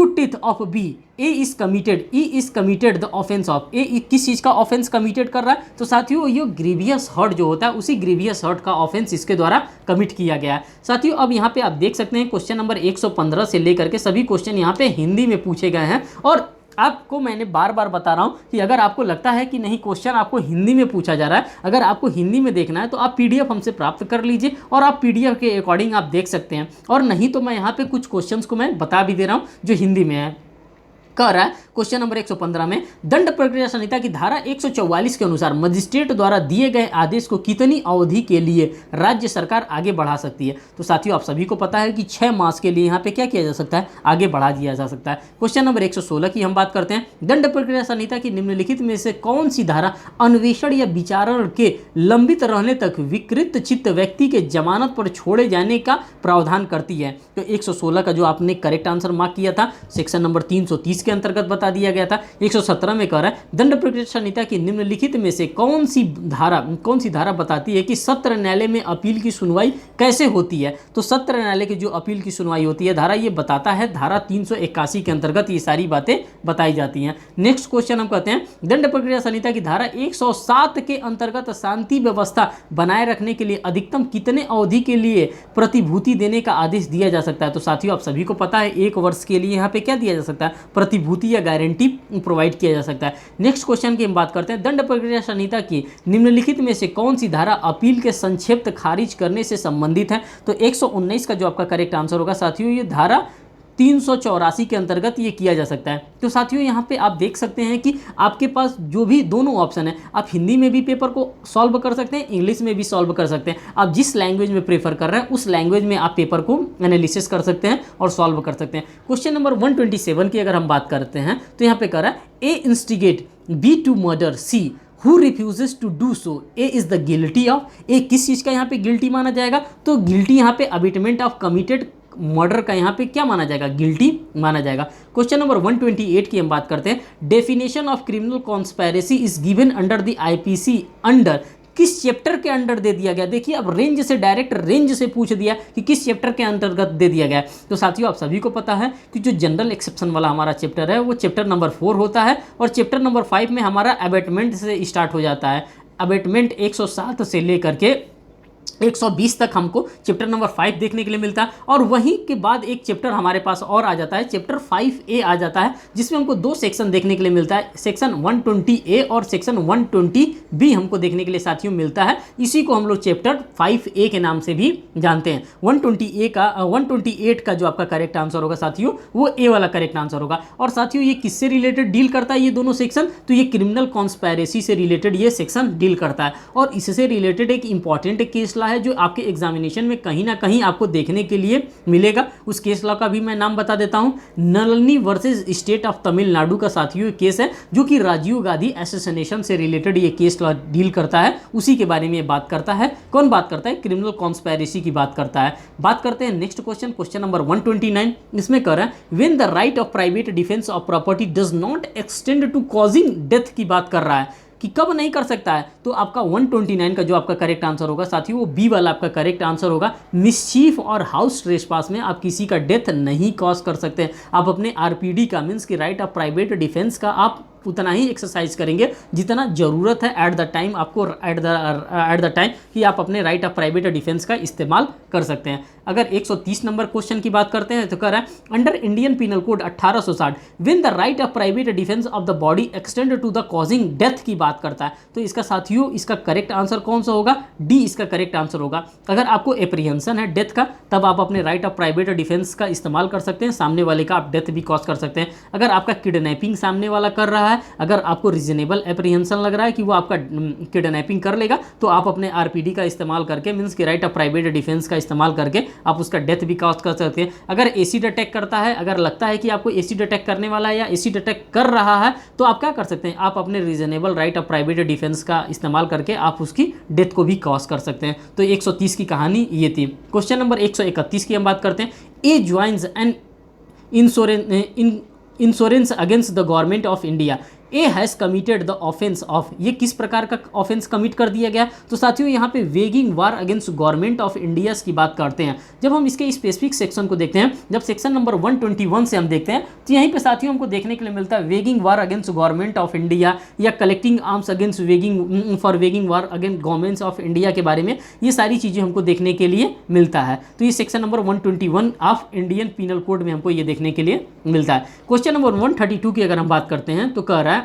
teeth of B, A is committed the offence of. A किस चीज़ का ऑफेंस कमिटेड कर रहा है? तो साथियों ये ग्रीवियस हर्ट जो होता है उसी ग्रीवियस हर्ट का ऑफेंस इसके द्वारा कमिट किया गया है। साथियों अब यहाँ पे आप देख सकते हैं क्वेश्चन नंबर 115 से लेकर के सभी क्वेश्चन यहाँ पे हिंदी में पूछे गए हैं। और आपको मैंने बार बार बता रहा हूँ कि अगर आपको लगता है कि नहीं क्वेश्चन आपको हिंदी में पूछा जा रहा है, अगर आपको हिंदी में देखना है तो आप पीडीएफ हमसे प्राप्त कर लीजिए और आप पीडीएफ के अकॉर्डिंग आप देख सकते हैं। और नहीं तो मैं यहाँ पे कुछ क्वेश्चंस को मैं बता भी दे रहा हूँ जो हिंदी में है। कह रहा है क्वेश्चन नंबर 115 में दंड प्रक्रिया संहिता की धारा 144 के अनुसार मजिस्ट्रेट द्वारा दिए गए आदेश को कितनी अवधि के लिए राज्य सरकार आगे बढ़ा सकती है? तो साथियों आप सभी को पता है कि 6 मास के लिए यहाँ पे क्या किया जा सकता है, आगे बढ़ा दिया जा सकता है। क्वेश्चन नंबर 116 की हम बात करते हैं। दंड प्रक्रिया संहिता की निम्नलिखित में से कौन सी धारा अन्वेषण या विचारण के लंबित रहने तक विकृत चित्त व्यक्ति के जमानत पर छोड़े जाने का प्रावधान करती है? तो 116 का जो आपने करेक्ट आंसर मार्क किया था सेक्शन नंबर 330 के अंतर्गत बता दिया गया था। 117 में कह रहा है दंड प्रक्रिया संहिता की निम्नलिखित में से कौन सी धारा बताती है कि सत्र न्यायालय में अपील की सुनवाई कैसे होती है? तो सत्र न्यायालय की जो अपील की सुनवाई होती है धारा ये बताता है, धारा 381 के अंतर्गत ये सारी बातें बताई जाती हैं। नेक्स्ट क्वेश्चन हम कहते हैं दंड प्रक्रिया संहिता की धारा 107 के अंतर्गत शांति व्यवस्था बनाए रखने के लिए अधिकतम कितने अवधि के लिए प्रतिभूति देने का आदेश दिया जा सकता है? तो साथियों आप सभी को पता है 1 वर्ष के लिए यहाँ पे क्या दिया जा सकता है, प्रतिभूति या गारंटी प्रोवाइड किया जा सकता है। नेक्स्ट क्वेश्चन की हम बात करते हैं दंड प्रक्रिया संहिता की निम्नलिखित में से कौन सी धारा अपील के संक्षिप्त खारिज करने से संबंधित है? तो 119 का जो आपका करेक्ट आंसर होगा साथियों ये धारा 384 के अंतर्गत ये किया जा सकता है। तो साथियों यहाँ पे आप देख सकते हैं कि आपके पास जो भी दोनों ऑप्शन है, आप हिंदी में भी पेपर को सॉल्व कर सकते हैं, इंग्लिश में भी सॉल्व कर सकते हैं। आप जिस लैंग्वेज में प्रेफर कर रहे हैं उस लैंग्वेज में आप पेपर को एनालिसिस कर सकते हैं और सॉल्व कर सकते हैं। क्वेश्चन नंबर 127 की अगर हम बात करते हैं तो यहाँ पे कह रहा है A instigate B to murder C who refuses to do so, A is the guilty of, A किस चीज़ का यहाँ पे गिल्टी माना जाएगा, तो गिल्टी यहाँ पे अबिटमेंट ऑफ कमिटेड मर्डर का यहाँ पे क्या माना जाएगा, गिल्टी माना जाएगा। क्वेश्चन नंबर 128 की हम बात करते हैं। Definition of criminal conspiracy is given under the IPC under, किस चैप्टर के अंडर दे दिया गया। देखिए अब रेंज से डायरेक्ट रेंज से पूछ दिया कि किस चैप्टर के अंतर्गत दे दिया गया। तो साथियों आप सभी को पता है कि जो जनरल एक्सेप्शन वाला हमारा चैप्टर है वो चैप्टर नंबर 4 होता है और चैप्टर नंबर 5 में हमारा अबेटमेंट से स्टार्ट हो जाता है। अबेटमेंट 107 से लेकर के 120 तक हमको चैप्टर नंबर 5 देखने के लिए मिलता है और वहीं के बाद एक चैप्टर हमारे पास और आ जाता है, चैप्टर 5A आ जाता है, जिसमें हमको 2 सेक्शन देखने के लिए मिलता है, सेक्शन 120A और सेक्शन 120B हमको देखने के लिए साथियों मिलता है। इसी को हम लोग चैप्टर 5A के नाम से भी जानते हैं। 128 का जो आपका करेक्ट आंसर होगा साथियों वो ए वाला करेक्ट आंसर होगा। और साथियों ये किससे रिलेटेड डील करता है ये दोनों सेक्शन, तो ये क्रिमिनल कॉन्स्पायरेसी से रिलेटेड ये सेक्शन डील करता है और इससे रिलेटेड एक इंपॉर्टेंट केस लॉ है जो आपके एग्जामिनेशन में कहीं ना कहीं आपको देखने के लिए मिलेगा। उस केस लॉ का भी मैं नाम बता देता हूं, Nalini versus state of Tamil Nadu का साथियों केस है जो कि राजीव गांधी असैसिनेशन से रिलेटेड ये केस लॉ डील करता है, उसी के बारे में ये बात करता है। कौन बात करता है, क्रिमिनल कॉन्स्पायरेसी की बात करता है। बात करते हैं नेक्स्ट क्वेश्चन, क्वेश्चन नंबर 129। इसमें कह रहा है when the right of private defence of property does not extend to causing death की बात कर रहा है कि कब नहीं कर सकता है। तो आपका 129 का जो आपका करेक्ट आंसर होगा साथियों वो बी वाला आपका करेक्ट आंसर होगा। मिसचीफ और हाउस ट्रेसपास में आप किसी का डेथ नहीं कॉज कर सकते। आप अपने आरपीडी का मीन्स की राइट ऑफ प्राइवेट डिफेंस का आप उतना ही एक्सरसाइज करेंगे जितना ज़रूरत है एट द टाइम, आपको एट द टाइम कि आप अपने राइट ऑफ प्राइवेट डिफेंस का इस्तेमाल कर सकते हैं। अगर 130 नंबर क्वेश्चन की बात करते हैं तो कह रहा है under Indian penal code 1860 when the right of private defence of the body extend to the causing death की बात करता है। तो इसका साथियों इसका करेक्ट आंसर कौन सा होगा, डी इसका करेक्ट आंसर होगा। अगर आपको एप्रीहेंशन है डेथ का तब आप अपने राइट ऑफ प्राइवेट डिफेंस का इस्तेमाल कर सकते हैं, सामने वाले का आप डेथ भी कॉज कर सकते हैं। अगर आपका किडनैपिंग सामने वाला कर रहा है, अगर आपको रीजनेबल एप्रीहेंशन लग रहा है कि वो आपका किडनैपिंग कर लेगा तो आप अपने आरपीडी का इस्तेमाल करके मींस कि राइट ऑफ प्राइवेट डिफेंस का इस्तेमाल करके आप उसका डेथ भी कॉज कर सकते हैं। अगर एसिड अटैक करता है, अगर लगता है कि आपको एसिड अटैक करने वाला है या एसिड अटैक कर रहा है तो आप क्या कर सकते हैं, आप अपने reasonable right of private defence का इस्तेमाल करके आप उसकी डेथ को भी कॉज कर सकते हैं। तो 130 की कहानी ये थी। क्वेश्चन नंबर 131 की हम बात करते हैं। A joins an insurance against the government of India, A has committed the offence of, ये किस प्रकार का ऑफेंस कमिट कर दिया गया। तो साथियों यहाँ पे weighing war against government of India की बात करते हैं। जब हम इसके स्पेसिफिक सेक्शन को देखते हैं, जब सेक्शन नंबर 121 से हम देखते हैं तो यहीं पे साथियों हमको देखने के लिए मिलता है waging war against government of India या collecting arms against waging war against governments of India के बारे में ये सारी चीज़ें हमको देखने के लिए मिलता है। तो ये section number 121 of Indian penal code में हमको ये देखने के लिए मिलता है। क्वेश्चन नंबर 132 की अगर हम बात करते हैं तो कह रहा है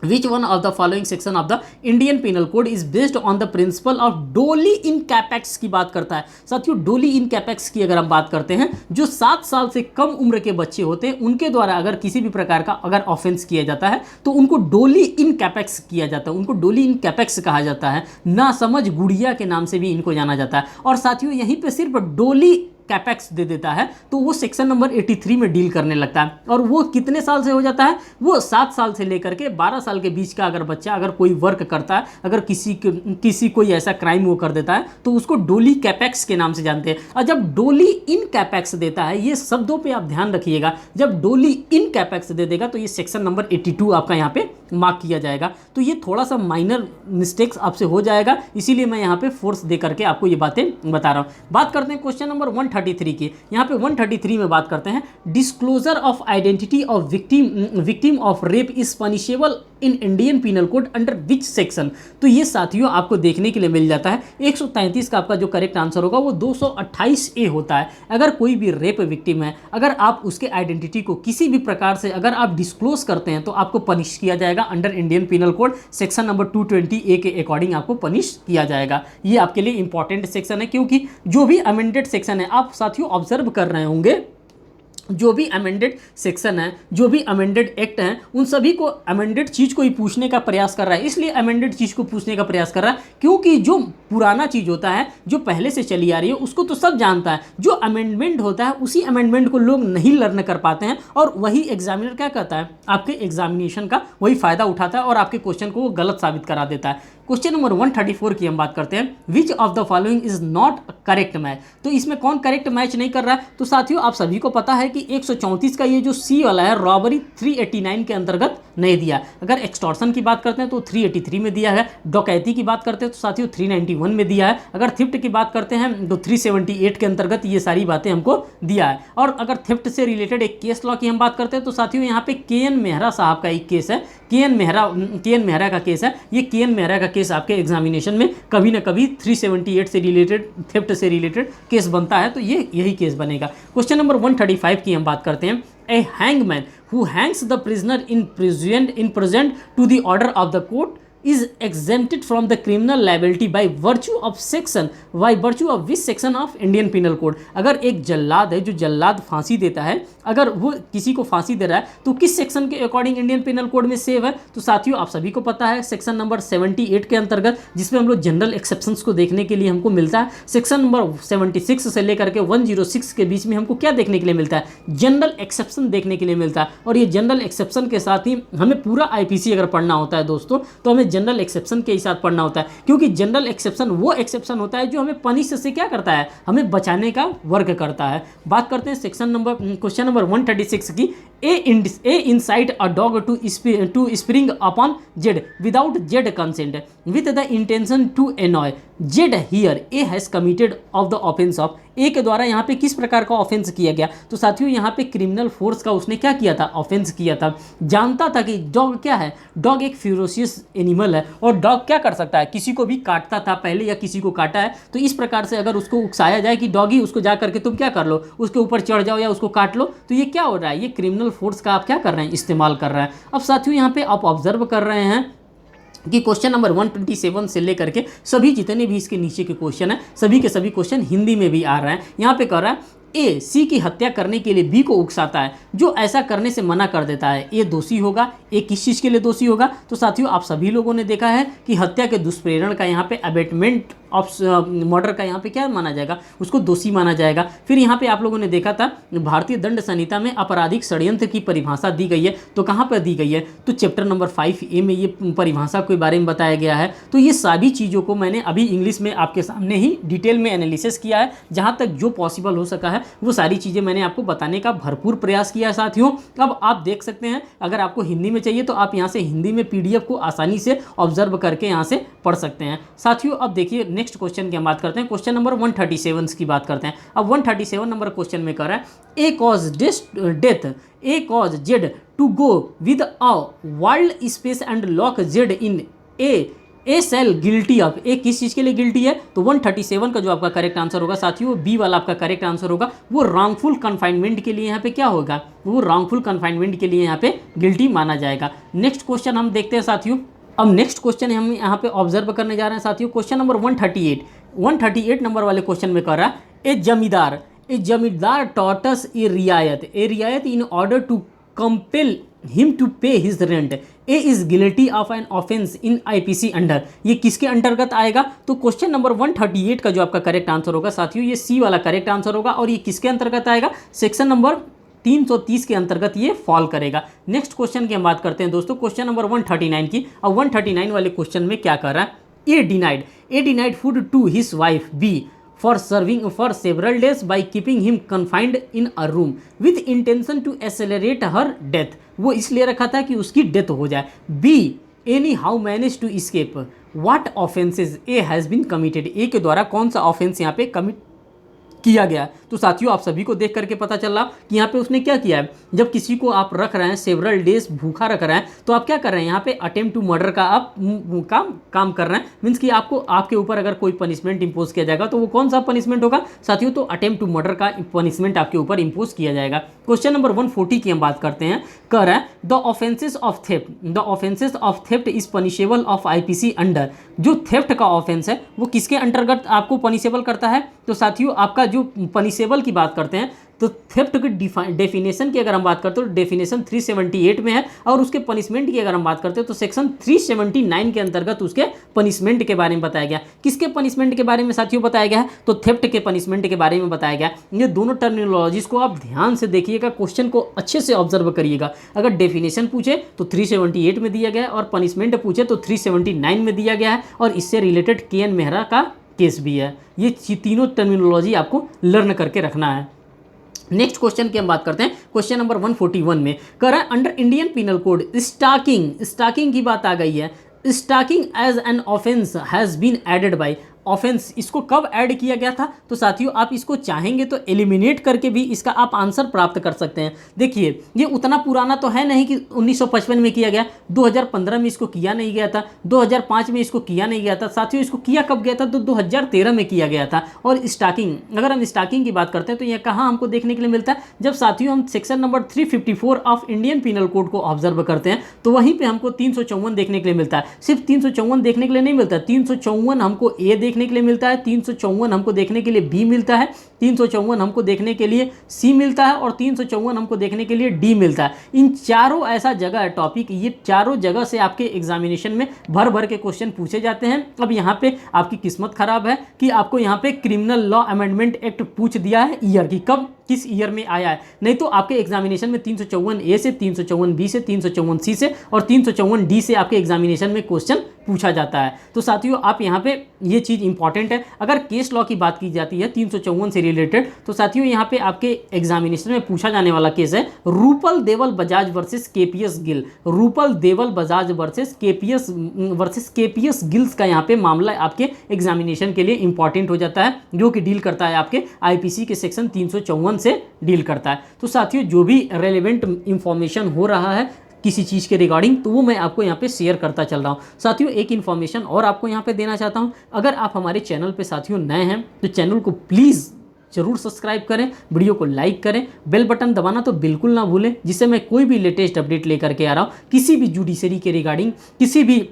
Which one of the following section of the Indian Penal Code is based on the principle of डोली इन कैपेक्स की बात करता है। साथियों डोली इन कैपेक्स की अगर हम बात करते हैं, जो 7 साल से कम उम्र के बच्चे होते हैं उनके द्वारा अगर किसी भी प्रकार का अगर ऑफेंस किया जाता है तो उनको डोली इन कैपेक्स किया जाता है, उनको डोली इन कैपेक्स कहा जाता है। ना समझ गुड़िया के नाम से भी इनको जाना जाता है। और साथियों यहीं पर सिर्फ डोली कैपेक्स दे देता है तो वो सेक्शन नंबर 83 में डील करने लगता है। और वो कितने साल से हो जाता है, वो 7 साल से लेकर के 12 साल के बीच का अगर बच्चा अगर कोई वर्क करता है, अगर किसी कोई ऐसा क्राइम वो कर देता है तो उसको डोली कैपेक्स के नाम से जानते हैं। और जब डोली इन कैपेक्स देता है, ये शब्दों पे आप ध्यान रखिएगा, जब डोली इन कैपेक्स दे देगा तो ये सेक्शन नंबर 82 आपका यहाँ पे मार्क किया जाएगा। तो ये थोड़ा सा माइनर मिस्टेक्स आपसे हो जाएगा, इसीलिए मैं यहाँ पे फोर्स दे करके आपको ये बातें बता रहा हूँ। बात करते हैं क्वेश्चन नंबर 133 की। यहाँ पे 133 में बात करते हैं disclosure of identity of victim of rape is punishable in Indian penal code under which section. तो ये साथियों आपको देखने के लिए मिल जाता है 133 का आपका जो करेक्ट आंसर होगा वो 228A होता है। अगर कोई भी रेप विक्टिम है, अगर आप उसके आइडेंटिटी को किसी भी प्रकार से अगर आप डिस्क्लोज करते हैं तो आपको पनिश किया जाएगा under Indian penal code section number 220A के अकॉर्डिंग आपको पनिश किया जाएगा। ये आपके लिए इंपॉर्टेंट सेक्शन है क्योंकि जो भी अमेंडेड सेक्शन है आप साथियों ऑब्जर्व कर रहे होंगे जो भी अमेंडेड सेक्शन है, जो भी अमेंडेड एक्ट हैं, उन सभी को अमेंडेड चीज़ को ही पूछने का प्रयास कर रहा है। इसलिए अमेंडेड चीज़ को पूछने का प्रयास कर रहा है क्योंकि जो पुराना चीज़ होता है, जो पहले से चली आ रही है, उसको तो सब जानता है। जो अमेंडमेंट होता है, उसी अमेंडमेंट को लोग नहीं लर्न कर पाते हैं, और वही एग्जामिनर क्या करता है, आपके एग्जामिनेशन का वही फ़ायदा उठाता है और आपके क्वेश्चन को वो गलत साबित करा देता है। क्वेश्चन नंबर 134 की हम बात करते हैं, which of the following is not correct match. तो इसमें कौन करेक्ट मैच नहीं कर रहा है? तो साथियों, आप सभी को पता है कि 134 का ये जो सी वाला है, रॉबरी 389 के अंतर्गत नहीं दिया। अगर एक्सटॉर्शन की बात करते हैं तो 383 में दिया है, डकैती की बात करते हैं तो साथियों 391 में दिया है, अगर थिफ्ट की बात करते हैं तो 378 के अंतर्गत ये सारी बातें हमको दिया है। और अगर थिफ्ट से रिलेटेड एक केस लॉ की हम बात करते हैं तो साथियों यहाँ पे के.एन. मेहरा साहब का एक केस है, के.एन. मेहरा का केस है। ये के.एन. मेहरा का केस आपके एग्जामिनेशन में कभी ना कभी 378 से रिलेटेड, थेफ्ट से रिलेटेड केस बनता है, तो ये यही केस बनेगा। क्वेश्चन नंबर 135 की हम बात करते हैं, A hangman who hangs the prisoner in present to the order of the court is exempted from the criminal liability by virtue of which section of Indian Penal Code। अगर एक जल्लाद है, जो जल्लाद फांसी देता है, अगर वो किसी को फांसी दे रहा है तो किस सेक्शन के अकॉर्डिंग इंडियन पिनल कोड में सेव है? तो साथियों, आप सभी को पता है सेक्शन नंबर 78 के अंतर्गत, जिसमें हम लोग जनरल एक्सेप्शंस को देखने के लिए हमको मिलता है। सेक्शन नंबर 76 से लेकर के 106 के बीच में हमको क्या देखने के लिए मिलता है? जनरल एक्सेप्शन देखने के लिए मिलता है। और ये जनरल एक्सेप्शन के साथ ही हमें पूरा IPC अगर पढ़ना होता है दोस्तों, तो हमें जनरल एक्सेप्शन के साथ पढ़ना होता है, क्योंकि जनरल एक्सेप्शन वो एक्सेप्शन होता है जो हमें पनिश से क्या करता है, हमें बचाने का वर्क करता है। बात करते हैं क्वेश्चन नंबर 136 की, A incite a dog to spring upon Z without Z consent with the intention to annoy Z here A has committed of the offence of. A के द्वारा यहाँ पे किस प्रकार का ऑफेंस किया गया? तो साथियों, यहाँ पे क्रिमिनल फोर्स का उसने क्या किया था? ऑफेंस किया था। जानता था कि डॉग क्या है, डॉग एक फ्यूरोसियस एनिमल है, और डॉग क्या कर सकता है, किसी को भी काटता था पहले, या किसी को काटा है, तो इस प्रकार से अगर उसको उकसाया जाए कि डॉगी उसको जा करके तुम क्या कर लो, उसके ऊपर चढ़ जाओ या उसको काट लो, तो ये क्या हो रहा है, ये क्रिमिनल फोर्स का आप क्या कर रहे हैं, इस्तेमाल कर रहे हैं। अब साथियों, यहाँ पे आप ऑब्जर्व कर रहे हैं कि क्वेश्चन नंबर 127 से लेकर के सभी जितने भी इसके नीचे के क्वेश्चन हैं, सभी के सभी क्वेश्चन हिंदी में भी आ रहे हैं। यहाँ पे कह रहा है, ए सी की हत्या करने के लिए बी को उकसाता है, जो ऐसा करने से मना कर देता है, ए दोषी होगा। ए किस चीज़ के लिए दोषी होगा? तो साथियों, आप सभी लोगों ने देखा है कि हत्या के दुष्प्रेरण का यहाँ पे अबेटमेंट ऑफ मर्डर का यहाँ पे क्या माना जाएगा, उसको दोषी माना जाएगा। फिर यहाँ पे आप लोगों ने देखा था भारतीय दंड संहिता में आपराधिक षड्यंत्र की परिभाषा दी गई है, तो कहाँ पर दी गई है? तो चैप्टर नंबर 5A में ये परिभाषा के बारे में बताया गया है। तो ये सभी चीज़ों को मैंने अभी इंग्लिश में आपके सामने ही डिटेल में एनालिसिस किया है, जहाँ तक जो पॉसिबल हो सका है वो सारी चीज़ें मैंने आपको बताने का भरपूर प्रयास किया है साथियों। अब आप देख सकते हैं, अगर आपको हिंदी में चाहिए तो आप यहाँ से हिंदी में PDF को आसानी से ऑब्जर्व करके यहाँ से पढ़ सकते हैं साथियों। अब देखिए नेक्स्ट क्वेश्चन की हम बात करते हैं, क्वेश्चन नंबर 137 की बात करते हैं। अब 137 नंबर क्वेश्चन में कर रहा है, A cause Z to go with a wild space and lock Z in a cell guilty of. A किस चीज़ के लिए गिल्टी है? तो 137 का जो आपका करेक्ट आंसर होगा साथियों, बी वाला आपका करेक्ट आंसर होगा। वो रॉन्गफुल कन्फाइनमेंट के लिए यहाँ पे क्या होगा, वो रॉन्गफुल कन्फाइनमेंट के लिए यहाँ पे गिल्टी माना जाएगा। नेक्स्ट क्वेश्चन हम देखते हैं साथियों। अब नेक्स्ट क्वेश्चन हम यहाँ पे ऑब्जर्व करने जा रहे हैं साथियों, क्वेश्चन नंबर 138 नंबर वाले क्वेश्चन में कर रहा है, ए जमींदार टॉटस a raiyat in order to compel him to pay his rent, A is guilty of an offence in IPC under. ये किसके अंतर्गत आएगा? तो क्वेश्चन नंबर 138 का जो आपका करेक्ट आंसर होगा साथियों, ये सी वाला करेक्ट आंसर होगा। और ये किसके अंतर्गत आएगा? सेक्शन नंबर 330 के अंतर्गत ये फॉल करेगा। नेक्स्ट क्वेश्चन की हम बात करते हैं दोस्तों, क्वेश्चन नंबर 139 की। अब 139 वाले क्वेश्चन में क्या कर रहा है, A denied food to his wife B for several days by keeping him confined in a room with intention to accelerate her death. वो इसलिए रखा था कि उसकी डेथ हो जाए। B anyhow manage to escape what offences A has been committed. A के द्वारा कौन सा ऑफेंस यहाँ पे कमिट किया गया? तो साथियों, आप सभी को देख करके पता चला कि यहाँ पे उसने क्या किया है। जब किसी को आप रख रहे हैं, सेवरल डेज भूखा रख रहे हैं, तो आप क्या कर रहे हैं, यहाँ पे अटेम्प्ट टू मर्डर का आप काम कर रहे हैं। मीन्स कि आपके ऊपर अगर कोई पनिशमेंट इंपोज किया जाएगा तो वो कौन सा पनिशमेंट होगा साथियों? तो अटेम्प्ट टू मर्डर का पनिशमेंट आपके ऊपर इंपोज किया जाएगा। क्वेश्चन नंबर 140 की हम बात करते हैं, कह रहा है the offences of theft is punishable of IPC under. जो थेफ्ट का ऑफेंस है वो किसके अंतर्गत आपको पनिशेबल करता है? तो साथियों, आपका जो पनिशेबल की बात करते हैं तो थेफ्ट की डेफिनेशन की अगर हम बात करते हैं तो डेफिनेशन 378 में है, और उसके पनिशमेंट की अगर हम बात करते हैं तो सेक्शन 379 के अंतर्गत उसके पनिशमेंट के बारे में बताया गया। किसके पनिशमेंट के बारे में साथियों बताया गया है? तो थेफ्ट के पनिशमेंट के बारे में बताया गया। ये दोनों टर्मिनोलॉजीज को आप ध्यान से देखिएगा, क्वेश्चन को अच्छे से ऑब्जर्व करिएगा। अगर डेफिनेशन पूछे तो 378 में दिया गया है, और पनिशमेंट पूछे तो 379 में दिया गया है, और इससे रिलेटेड KN मेहरा का केस भी है। ये तीनों टर्मिनोलॉजी आपको लर्न करके रखना है। नेक्स्ट क्वेश्चन की हम बात करते हैं। क्वेश्चन नंबर 141 में कह रहा है under Indian penal code stalking की बात आ गई है। Stalking as an offence has been added by offence, इसको कब ऐड किया गया था? तो साथियों आप इसको चाहेंगे तो एलिमिनेट करके भी इसका आप आंसर प्राप्त कर सकते हैं। देखिए ये उतना पुराना तो है नहीं कि 1955 में किया गया, 2015 में इसको किया नहीं गया था, 2005 में इसको किया नहीं गया था। साथियों इसको किया कब गया था? तो 2013 में किया गया था। और स्टाकिंग, अगर हम स्टाकिंग की बात करते हैं तो यह कहाँ हमको देखने के लिए मिलता है? जब साथियों हम section number 354 of Indian penal code को ऑब्जर्व करते हैं तो वहीं पर हमको 354 देखने के लिए मिलता है। सिर्फ 354 देखने के लिए नहीं मिलता, 354 हमको ए देखने के लिए मिलता है, 354 हमको देखने के लिए बी मिलता है, 354 हमको देखने के लिए सी मिलता है, और 354 हमको देखने के लिए डी मिलता है। इन चारों ऐसा जगह है टॉपिक, ये चारों जगह से आपके एग्जामिनेशन में भर भर के क्वेश्चन पूछे जाते हैं। अब यहाँ पे आपकी किस्मत खराब है कि आपको यहाँ पे क्रिमिनल लॉ अमेंडमेंट एक्ट पूछ दिया है ईयर की, कब किस ईयर में आया है। नहीं तो आपके एग्जामिनेशन में 354 ए से, 354 बी से, 354 सी से और 354 डी से आपके एग्जामिनेशन में क्वेश्चन पूछा जाता है। तो साथियों आप यहाँ पे ये चीज़ इंपॉर्टेंट है। अगर केस लॉ की बात की जाती है 354 से रिलेटेड, तो साथियों यहाँ पे आपके एग्जामिनेशन में पूछा जाने वाला केस है रूपल देवल बजाज वर्सेस KPS गिल। रूपल देवल बजाज वर्सेस KPS गिल्स का यहाँ पे मामला आपके एग्जामिनेशन के लिए इंपॉर्टेंट हो जाता है, जो कि डील करता है आपके IPC के सेक्शन 354 से डील करता है। तो साथियों जो भी रेलेवेंट इंफॉर्मेशन हो रहा है किसी चीज़ के रिगार्डिंग, तो वो मैं आपको यहाँ पे शेयर करता चल रहा हूँ। साथियों एक इन्फॉर्मेशन और आपको यहाँ पे देना चाहता हूँ, अगर आप हमारे चैनल पे साथियों नए हैं तो चैनल को प्लीज़ जरूर सब्सक्राइब करें, वीडियो को लाइक करें, बेल बटन दबाना तो बिल्कुल ना भूलें, जिससे मैं कोई भी लेटेस्ट अपडेट लेकर के आ रहा हूँ किसी भी जुडिशरी के रिगार्डिंग, किसी भी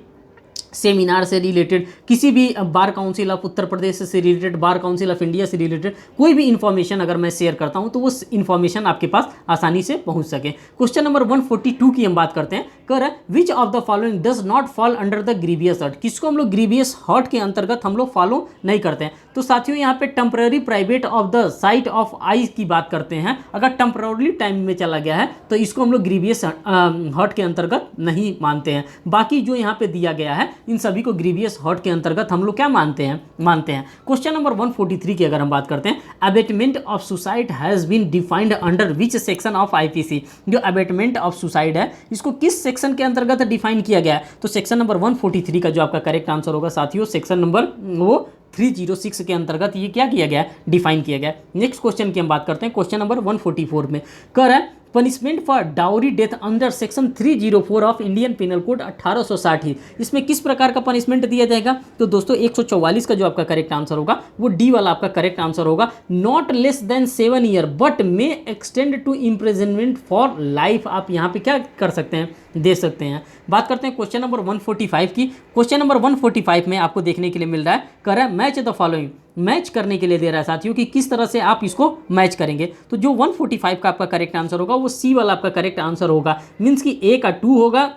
सेमिनार से रिलेटेड, किसी भी bar council of Uttar Pradesh से related, bar council of India से रिलेटेड कोई भी इन्फॉर्मेशन अगर मैं शेयर करता हूं तो वो इन्फॉर्मेशन आपके पास आसानी से पहुंच सके। क्वेश्चन नंबर 142 की हम बात करते हैं। कह रहा है which of the following does not fall under the grievous hurt, किसको हम लोग ग्रीवियस हर्ट के अंतर्गत हम लोग फॉलो नहीं करते हैं। तो साथियों यहाँ पे temporary private of the sight of eye की बात करते हैं। अगर टेम्पररी टाइम में चला गया है तो इसको हम लोग ग्रीवियस हर्ट के अंतर्गत नहीं मानते हैं। बाकी जो यहाँ पे दिया गया है इन सभी को ग्रीवियस हर्ट के अंतर्गत हम लोग क्या मानते हैं। क्वेश्चन नंबर 143 की अगर हम बात करते हैं, abetment of suicide has been defined under which section of IPC। जो अबेटमेंट ऑफ सुसाइड है इसको किस सेक्शन के अंतर्गत डिफाइन किया गया है? तो सेक्शन नंबर 143 का जो आपका करेक्ट आंसर होगा साथियों, सेक्शन नंबर वो 306 के अंतर्गत ये क्या किया गया, डिफाइन किया गया। नेक्स्ट क्वेश्चन की हम बात करते हैं। क्वेश्चन नंबर 144 में कह रहा है punishment for dowry death under section 304 of Indian penal code 1860, इसमें किस प्रकार का पनिशमेंट दिया जाएगा? तो दोस्तों 144 का जो आपका करेक्ट आंसर होगा वो डी वाला आपका करेक्ट आंसर होगा। Not less than 7 year but may extend to imprisonment for life. आप यहाँ पे क्या कर सकते हैं, दे सकते हैं। बात करते हैं क्वेश्चन नंबर 145 की। क्वेश्चन नंबर 145 में आपको देखने के लिए मिल रहा है, कह रहा है मैच द फॉलोइंग, मैच करने के लिए दे रहा है साथियों कि किस तरह से आप इसको मैच करेंगे। तो जो 145 का आपका करेक्ट आंसर होगा वो सी वाला आपका करेक्ट आंसर होगा। मीन्स कि ए का 2 होगा,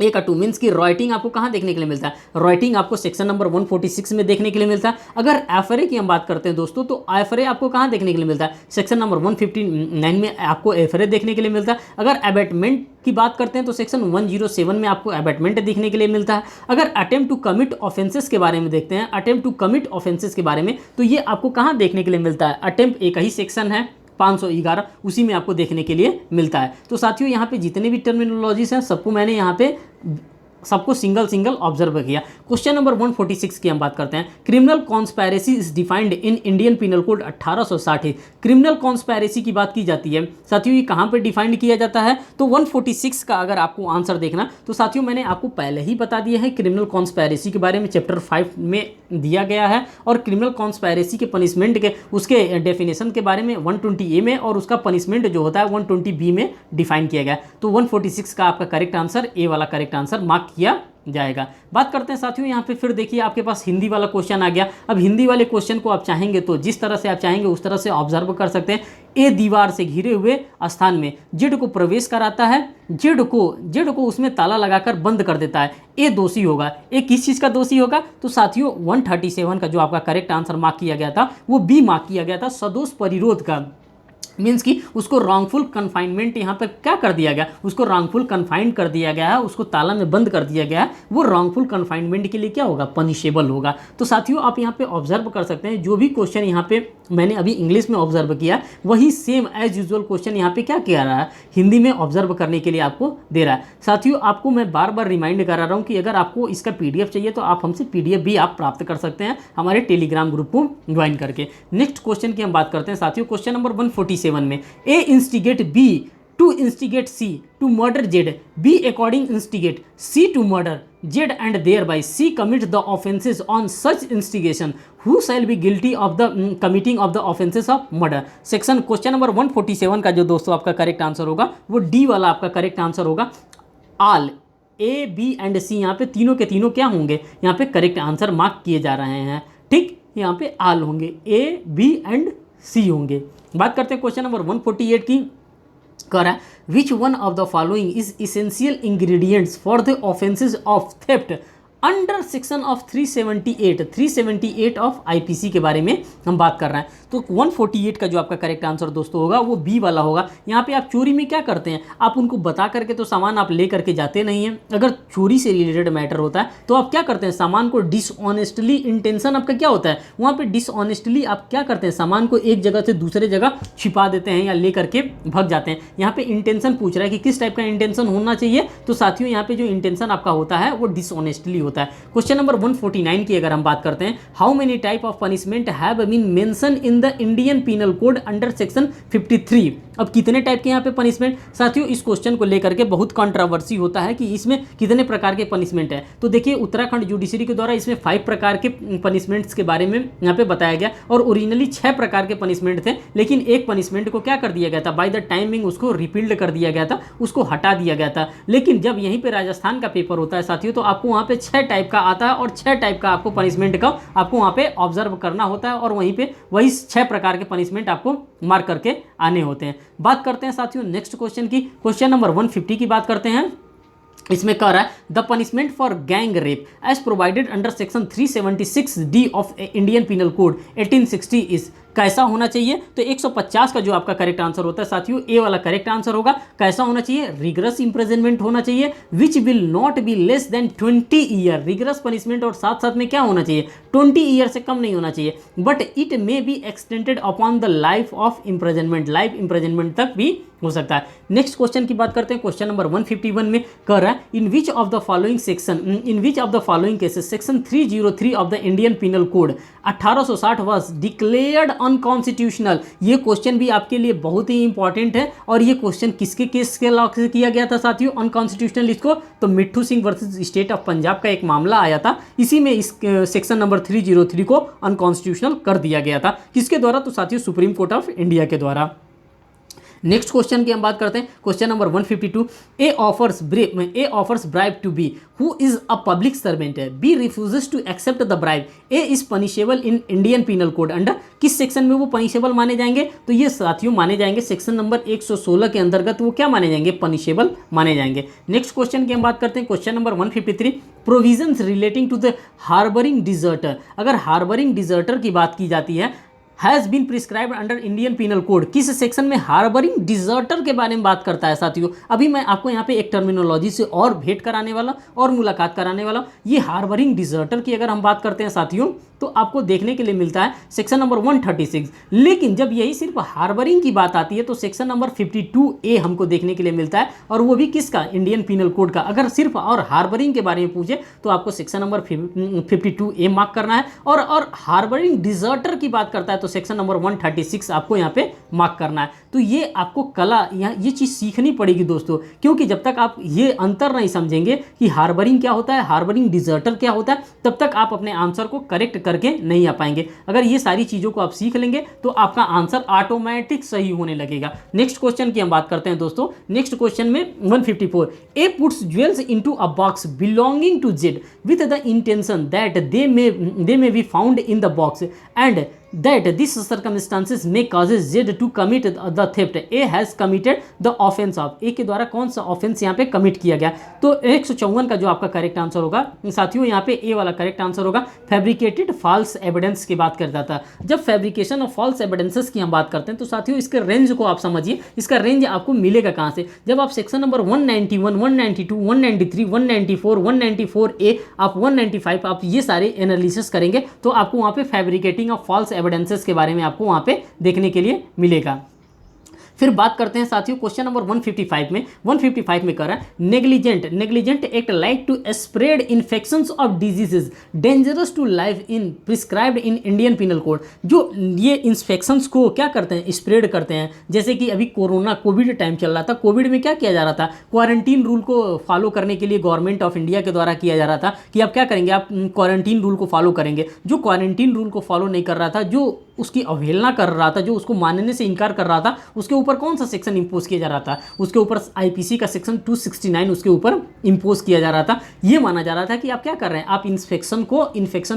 ए का 2 मीन्स की राइटिंग आपको कहाँ देखने के लिए मिलता है? राइटिंग आपको सेक्शन नंबर 146 में देखने के लिए मिलता है। अगर एफरे की हम बात करते हैं दोस्तों, तो एफरे आपको कहाँ देखने के लिए मिलता है? सेक्शन नंबर 159 में आपको एफरे देखने के लिए मिलता है। अगर अबेटमेंट की बात करते हैं तो सेक्शन 107 में आपको अबेटमेंट देखने के लिए मिलता है। अगर अटेम्प्ट टू कमिट ऑफेंसेस के बारे में देखते हैं, अटेम्प्ट टू कमिट ऑफेंसेस के बारे में, तो ये आपको कहाँ देखने के लिए मिलता है? अटेम्प्ट एक ही सेक्शन है 511, उसी में आपको देखने के लिए मिलता है। तो साथियों यहाँ पे जितने भी टर्मिनोलॉजीज हैं सबको मैंने यहाँ पे सबको सिंगल ऑब्जर्व किया। क्वेश्चन नंबर 146 की हम बात करते हैं। Criminal conspiracy is defined in Indian penal code 1860। Criminal conspiracy की बात की जाती है साथियों, ये कहाँ पे डिफाइंड किया जाता है? तो 146 का अगर आपको आंसर देखना तो साथियों मैंने आपको पहले ही बता दिया है क्रिमिनल कॉन्स्पायरेसी के बारे में, चैप्टर 5 में दिया गया है। और क्रिमिनल कॉन्स्पायरेसी के पनिशमेंट के उसके डेफिनेशन के बारे में 120A में, और उसका पनिशमेंट जो होता है 120B में डिफाइन किया गया। तो 146 का आपका करेक्ट आंसर ए वाला करेक्ट आंसर मार्क किया जाएगा। बात करते हैं साथियों यहाँ पे फिर देखिए आपके पास हिंदी वाला क्वेश्चन आ गया। अब हिंदी वाले क्वेश्चन को आप चाहेंगे तो जिस तरह से आप चाहेंगे उस तरह से ऑब्जर्व कर सकते हैं। ए दीवार से घिरे हुए स्थान में जेड को प्रवेश कराता है, जेड को उसमें ताला लगाकर बंद कर देता है, ए दोषी होगा। ए किस चीज़ का दोषी होगा? तो साथियों 137 का जो आपका करेक्ट आंसर मार्क किया गया था वो बी मार्क किया गया था, सदोष परिरोध का। मीन्स कि उसको रॉन्गफुल कन्फाइनमेंट यहाँ पर क्या कर दिया गया, उसको रॉन्गफुल कन्फाइंड कर दिया गया है, उसको ताला में बंद कर दिया गया है। वो रॉन्गफुल कन्फाइनमेंट के लिए क्या होगा? पनिशेबल होगा। तो साथियों आप यहाँ पे ऑब्जर्व कर सकते हैं जो भी क्वेश्चन यहाँ पे मैंने अभी इंग्लिश में ऑब्जर्व किया वही सेम एज यूजुअल क्वेश्चन यहाँ पे क्या किया रहा है, हिंदी में ऑब्जर्व करने के लिए आपको दे रहा है। साथियों आपको मैं बार बार रिमाइंड करा रहा हूँ कि अगर आपको इसका PDF चाहिए तो आप हमसे PDF भी आप प्राप्त कर सकते हैं हमारे टेलीग्राम ग्रुप को ज्वाइन करके। नेक्स्ट क्वेश्चन की हम बात करते हैं साथियों, क्वेश्चन नंबर 147 में A instigate B to instigate C to murder Z, B according instigate C to murder Z and thereby C commit the offences on such instigation, who shall be guilty of the committing of the offences of murder. Section question number 147 का जो दोस्तों आपका करेक्ट आंसर होगा वो डी वाला आपका करेक्ट आंसर होगा। ऑल ए बी एंड सी यहाँ पे तीनों के तीनों क्या होंगे, यहाँ पे करेक्ट आंसर मार्क किए जा रहे हैं। ठीक, यहाँ पे ऑल होंगे, ए बी एंड सी होंगे। बात करते हैं क्वेश्चन नंबर 148 की। कह रहा है which one of the following is essential ingredients for the offences of theft under section of 378 of IPC के बारे में हम बात कर रहे हैं। तो 148 का जो आपका करेक्ट आंसर दोस्तों होगा वो बी वाला होगा। यहाँ पे आप चोरी में क्या करते हैं, आप उनको बता करके तो सामान आप ले करके जाते नहीं हैं। अगर चोरी से रिलेटेड मैटर होता है तो आप क्या करते हैं, सामान को डिसऑनेस्टली, इंटेंशन आपका क्या होता है वहाँ पे डिसऑनेस्टली आप क्या करते हैं, सामान को एक जगह से दूसरे जगह छिपा देते हैं या ले करके भग जाते हैं। यहाँ पे इंटेंशन पूछ रहा है कि किस टाइप का इंटेंशन होना चाहिए। तो साथियों यहाँ पे जो इंटेंशन आपका होता है वो डिसऑनेस्टली होता है। क्वेश्चन नंबर 149 की अगर हम बात करते हैं, how many type of punishment have been mention in the Indian penal code under section 53। अब कितने टाइप के यहाँ पे पनिशमेंट, साथियों इस क्वेश्चन को लेकर के बहुत कंट्रोवर्सी होता है कि इसमें कितने प्रकार के पनिशमेंट है। तो देखिए उत्तराखंड जुडिशरी के द्वारा इसमें 5 प्रकार के पनिशमेंट्स के बारे में यहाँ पे बताया गया और ओरिजिनली 6 प्रकार के पनिशमेंट थे, लेकिन एक पनिशमेंट को क्या कर दिया गया था, बाय द टाइमिंग उसको रिपील्ड कर दिया गया था, उसको हटा दिया गया था। लेकिन जब यहीं पे राजस्थान का पेपर होता है साथियों तो आपको वहाँ पे 6 टाइप का आता है और 6 टाइप का आपको पनिशमेंट का आपको वहाँ पे ऑब्जर्व करना होता है और वहीं पे वही 6 प्रकार के पनिशमेंट आपको मार्क करके आने होते हैं। बात करते हैं साथियों नेक्स्ट क्वेश्चन की, क्वेश्चन नंबर 150 की बात करते हैं। इसमें कह रहा है the punishment for gang rape as provided under section 376D of Indian penal code 1860 is, कैसा होना चाहिए। तो 150 का जो आपका करेक्ट आंसर होता है साथियों ए वाला करेक्ट आंसर होगा। कैसा होना चाहिए, रिगरस इंप्रिजनमेंट होना चाहिए which will not be less than 20 year. Rigorous punishment और साथ साथ में क्या होना चाहिए, 20 ईयर से कम नहीं होना चाहिए। But it may be extended upon the life of imprisonment, life imprisonment तक भी हो सकता है। नेक्स्ट क्वेश्चन की बात करते हैं, क्वेश्चन नंबर 151 में कह रहा है in which of the following cases section 303 of the Indian penal code 1860 was declared unconstitutional. ये क्वेश्चन भी आपके लिए बहुत ही इंपॉर्टेंट है और ये क्वेश्चन किसके केस के लॉ से किया गया था साथियों अनकॉन्स्टिट्यूशनल इसको, तो मिट्ठू Singh versus state of Punjab का एक मामला आया था, इसी में इस सेक्शन नंबर 303 को अनकॉन्स्टिट्यूशनल कर दिया गया था। किसके द्वारा, तो साथियों सुप्रीम कोर्ट ऑफ इंडिया के द्वारा। नेक्स्ट क्वेश्चन की हम बात करते हैं, question number 152 A offers bribe to B who is a public servant है, B refuses to accept the bribe, A is punishable in Indian penal code under, किस सेक्शन में वो पनिशेबल माने जाएंगे, तो ये साथियों माने जाएंगे सेक्शन नंबर 116 के अंतर्गत वो क्या माने जाएंगे, पनिशेबल माने जाएंगे। नेक्स्ट क्वेश्चन की हम बात करते हैं, question number 153 provisions relating to the harbouring deserter. अगर हार्बरिंग डिजर्टर की बात की जाती है has been prescribed under Indian penal code, किस सेक्शन में हार्बरिंग डिजर्टर के बारे में बात करता है साथियों। अभी मैं आपको यहाँ पे एक टर्मिनोलॉजी से और भेंट कराने वाला और मुलाकात कराने वाला। ये हार्बरिंग डिजर्टर की अगर हम बात करते हैं साथियों तो आपको देखने के लिए मिलता है सेक्शन नंबर 136, लेकिन जब यही सिर्फ हार्बरिंग की बात आती है तो सेक्शन नंबर 52A हमको देखने के लिए मिलता है, और वो भी किसका, इंडियन पिनल कोड का। अगर सिर्फ और हार्बरिंग के बारे में पूछे तो आपको सेक्शन नंबर 52A मार्क करना है, और हार्बरिंग डिजर्टर की बात करता है तो तो सेक्शन नंबर 136 आपको यहाँ पे मार्क करना है। तो ये आपको कला यहाँ ये चीज़ सीखनी पड़ेगी दोस्तों, क्योंकि जब तक आप ये अंतर नहीं समझेंगे कि हार्बरिंग क्या होता है, हार्बरिंग डिजर्टर क्या होता है, तब तक आप अपने आंसर को करेक्ट करके नहीं आ पाएंगे। अगर ये सारी चीज़ों को आप सीख लेंगे तो आपका आंसर ऑटोमेटिक सही होने लगेगा। नेक्स्ट क्वेश्चन की हम बात करते हैं दोस्तों। नेक्स्ट क्वेश्चन में 154, A puts jewels into a box belonging to Z with the intention that they may be found in the box and that these circumstances may causes Z to commit the theft. A has committed the offense of, A के द्वारा कौन सा ऑफेंस यहाँ पे कमिट किया गया। तो 154 का जो आपका करेक्ट आंसर होगा साथियों, यहाँ पे ए वाला करेक्ट आंसर होगा। फैब्रिकेटेड फॉल्स एविडेंस की बात करता था। जब फैब्रिकेशन ऑफ फॉल्स एविडेंसेस की हम बात करते हैं तो साथियों इसके रेंज को आप समझिए, इसका रेंज आपको मिलेगा कहाँ से। जब आप सेक्शन नंबर 191, 192, 193, 194, 194A, आप 195 आप ये सारे एनालिसिस करेंगे तो आपको वहाँ पे फैब्रिकेटिंग ऑफ फॉल्स एविडेंसेस के बारे में आपको वहाँ पे देखने के लिए मिलेगा। फिर बात करते हैं साथियों क्वेश्चन नंबर 155 में। 155 में कर रहा है negligent act like to spread infections of diseases dangerous to life in prescribed in Indian penal code. जो ये इन्फेक्शंस को क्या करते हैं, स्प्रेड करते हैं। जैसे कि अभी कोविड टाइम चल रहा था, कोविड में क्या किया जा रहा था, क्वारंटीन रूल को फॉलो करने के लिए गवर्नमेंट ऑफ इंडिया के द्वारा किया जा रहा था कि आप क्या करेंगे, आप क्वारंटीन रूल को फॉलो करेंगे। जो क्वारंटीन रूल को फॉलो नहीं कर रहा था, जो उसकी अवहेलना कर रहा था, जो उसको मानने से इनकार कर रहा था, उसके ऊपर कौन सा सेक्शन इंपोज किया जा रहा था, उसके ऊपर आईपीसी का सेक्शन 269 उसके ऊपर इंपोज किया जा रहा था। ये माना जा रहा था कि आप क्या कर रहे हैं, आप इन्फेक्शन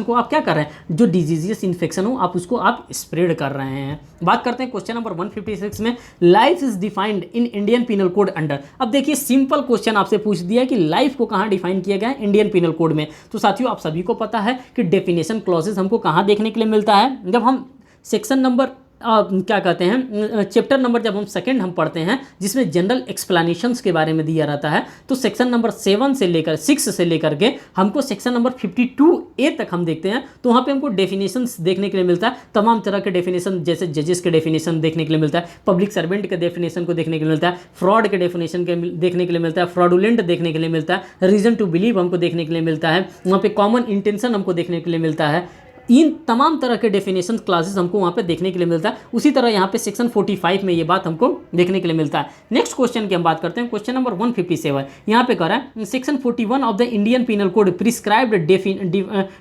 को आप क्या कर रहे हैं, जो डिजीजियस इन्फेक्शन हो आप उसको आप स्प्रेड कर रहे हैं। बात करते हैं क्वेश्चन नंबर 156 में। Life is defined in Indian penal code under. अब देखिए सिंपल क्वेश्चन आपसे पूछ दिया कि लाइफ को कहाँ डिफाइन किया गया है इंडियन पिनल कोड में। तो साथियों आप सभी को पता है कि डेफिनेशन क्लॉजेस हमको कहाँ देखने के लिए मिलता है, जब हम सेक्शन नंबर क्या कहते हैं चैप्टर नंबर जब हम सेकंड हम पढ़ते हैं जिसमें जनरल एक्सप्लेनेशंस के बारे में दिया रहता है। तो सेक्शन नंबर 7 से लेकर 6 से लेकर के हमको सेक्शन नंबर 52A तक हम देखते हैं। तो वहाँ पे हमको डेफिनेशंस देखने के लिए मिलता है, तमाम तरह के डेफिनेशन, जैसे जजेस के डेफिनेशन देखने के लिए मिलता है, पब्लिक सर्वेंट के डेफिनेशन को देखने के लिए मिलता है, फ्रॉड के डेफिनेशन के देखने के लिए मिलता है, फ्रॉडुलेंट देखने के लिए मिलता है, रीजन टू बिलीव हमको देखने के लिए मिलता है, वहाँ पे कॉमन इंटेंशन हमको देखने के लिए मिलता है। इन तमाम तरह के डेफिनेशन क्लासेस हमको वहाँ पे देखने के लिए मिलता है। उसी तरह यहाँ पे सेक्शन 45 में ये बात हमको देखने के लिए मिलता है। नेक्स्ट क्वेश्चन की हम बात करते हैं क्वेश्चन नंबर 157। यहाँ पे कह रहा है section 41 of the Indian penal code prescribed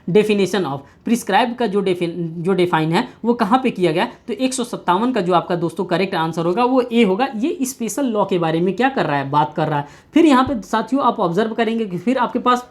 definition of. Prescribe का जो डिफाइन है वो कहाँ पे किया गया, तो 157 का जो आपका दोस्तों करेक्ट आंसर होगा वो ए होगा। ये स्पेशल लॉ के बारे में क्या कर रहा है, बात कर रहा है। फिर यहाँ पे साथियों आप ऑब्जर्व करेंगे कि फिर आपके पास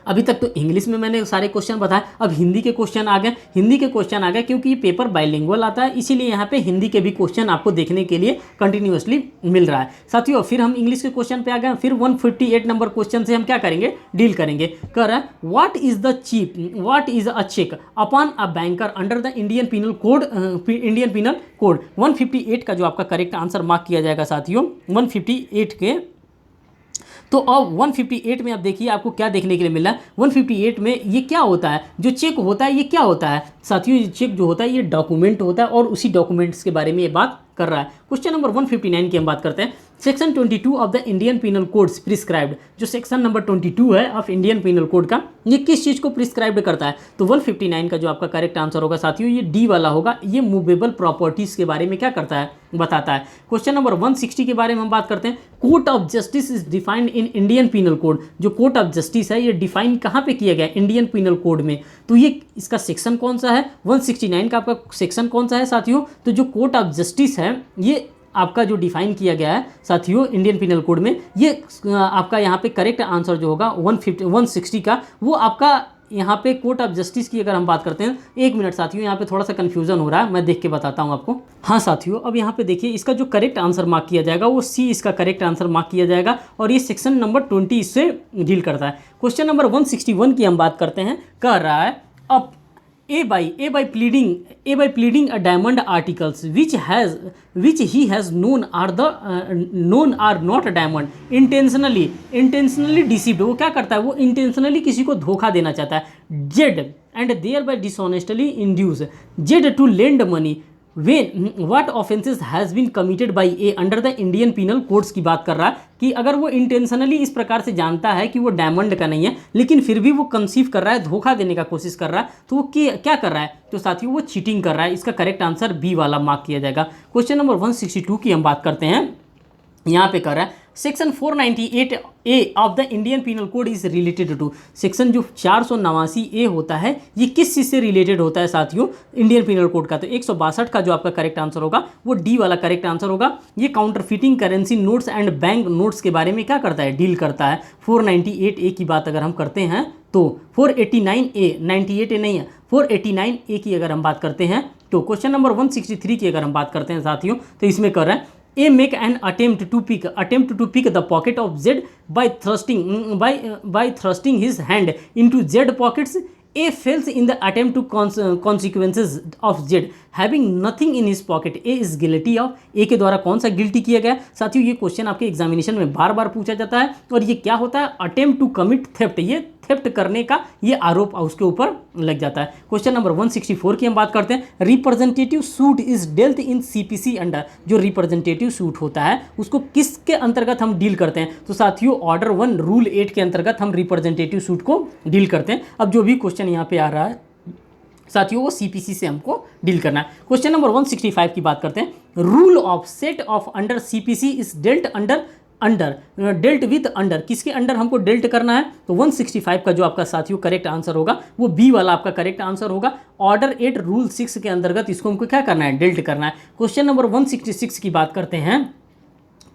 अभी तक तो इंग्लिश में मैंने सारे क्वेश्चन बताए, अब हिंदी के क्वेश्चन आ गए। क्योंकि ये पेपर बाइलिंगुअल आता है इसीलिए यहाँ पे हिंदी के भी क्वेश्चन आपको देखने के लिए कंटिन्यूअसली मिल रहा है। साथियों फिर हम इंग्लिश के क्वेश्चन पे आ गए। फिर 158 नंबर क्वेश्चन से हम क्या करेंगे, डील करेंगे। कह रहा है what is a cheque upon a banker under the Indian penal code. 158 का जो आपका करेक्ट आंसर मार्क किया जाएगा साथियों 158 के। तो अब 158 में आप देखिए आपको क्या देखने के लिए मिला है। 158 में ये क्या होता है, जो चेक होता है ये क्या होता है साथियों, ये चेक जो होता है ये डॉक्यूमेंट होता है और उसी डॉक्यूमेंट्स के बारे में ये बात कर रहा है। क्वेश्चन नंबर 159 की हम बात करते हैं। Section 22 of the Indian penal codes prescribed. जो सेक्शन नंबर 22 है ऑफ इंडियन पिनल कोड का, ये किस चीज़ को प्रिस्क्राइब करता है, तो 159 का जो आपका करेक्ट आंसर होगा साथियों ये डी वाला होगा। ये मूवेबल प्रॉपर्टीज़ के बारे में क्या करता है, बताता है। क्वेश्चन नंबर 160 के बारे में हम बात करते हैं। Court of justice is defined in Indian penal code. जो कोर्ट ऑफ जस्टिस है ये डिफाइन कहाँ पे किया गया है, इंडियन पिनल कोड में। तो ये इसका सेक्शन कौन सा है, 169 का आपका सेक्शन कौन सा है साथियों, तो जो कोर्ट ऑफ जस्टिस है ये आपका जो डिफाइन किया गया है साथियों इंडियन पिनल कोड में, ये आपका यहाँ पे करेक्ट आंसर जो होगा 160 का वो आपका यहाँ पे कोर्ट ऑफ जस्टिस की अगर हम बात करते हैं। एक मिनट साथियों यहाँ पे थोड़ा सा कन्फ्यूजन हो रहा है, मैं देख के बताता हूँ आपको। हाँ साथियों अब यहाँ पे देखिए इसका जो करेक्ट आंसर मार्क किया जाएगा वो सी इसका करेक्ट आंसर मार्क किया जाएगा और ये सेक्शन नंबर 20 इससे डील करता है। क्वेश्चन नंबर 161 की हम बात करते हैं। कह रहा है अब A by pleading a diamond articles which he has known are not diamond intentionally deceived। वो क्या करता है, वो intentionally किसी को धोखा देना चाहता है। Z and thereby dishonestly induce Z to lend money what offences has been committed by A under the Indian penal codes की बात कर रहा है कि अगर वो इंटेंशनली इस प्रकार से जानता है कि वो डायमंड का नहीं है, लेकिन फिर भी वो कंसीव कर रहा है, धोखा देने का कोशिश कर रहा है, तो वो क्या कर रहा है? तो साथियों वो चीटिंग कर रहा है। इसका करेक्ट आंसर बी वाला मार्क किया जाएगा। क्वेश्चन नंबर 162 की हम बात करते हैं। यहाँ पे कर रहा है section 498A of the Indian penal code is related to. Section जो 489A होता है ये किस चीज़ से रिलेटेड होता है साथियों? इंडियन पीनल कोड का। तो 162 का जो आपका करेक्ट आंसर होगा वो डी वाला करेक्ट आंसर होगा। ये counterfeiting currency notes and bank notes के बारे में क्या करता है? डील करता है। 498A की बात अगर हम करते हैं तो 489A, 98A नहीं है, 489A की अगर हम बात करते हैं तो क्वेश्चन नंबर 163 की अगर हम बात करते हैं साथियों तो इसमें कर रहा है A make an attempt to pick the pocket of Z by thrusting his hand into Z pockets. A fails in the attempt to consequences of Z having nothing in his pocket. A is guilty of. A के द्वारा कौन सा गिल्टी किया गया? साथियों ये क्वेश्चन आपके एग्जामिनेशन में बार बार पूछा जाता है और ये क्या होता है? Attempt to commit theft. ये थेफ्ट करने का ये आरोप उसके ऊपर लग जाता है। क्वेश्चन नंबर 164 की हम बात करते हैं। Representative suit is dealt in CPC under. जो रिप्रेजेंटेटिव सूट होता है उसको किसके अंतर्गत हम डील करते हैं? तो साथियों ऑर्डर 1 रूल 8 के अंतर्गत हम रिप्रेजेंटेटिव सूट को डील करते हैं। अब जो भी क्वेश्चन यहाँ पे आ रहा है साथियों वो सीपीसी से हमको डील करना है। क्वेश्चन नंबर 165 की बात करते हैं। Rule of set of under CPC is dealt dealt with under. किसके अंडर हमको डेल्ट करना है? तो 165 का जो आपका साथियों करेक्ट आंसर होगा वो बी वाला आपका करेक्ट आंसर होगा। ऑर्डर 8 रूल 6 के अंतर्गत इसको हमको क्या करना है? डेल्ट करना है। क्वेश्चन नंबर 166 की बात करते हैं।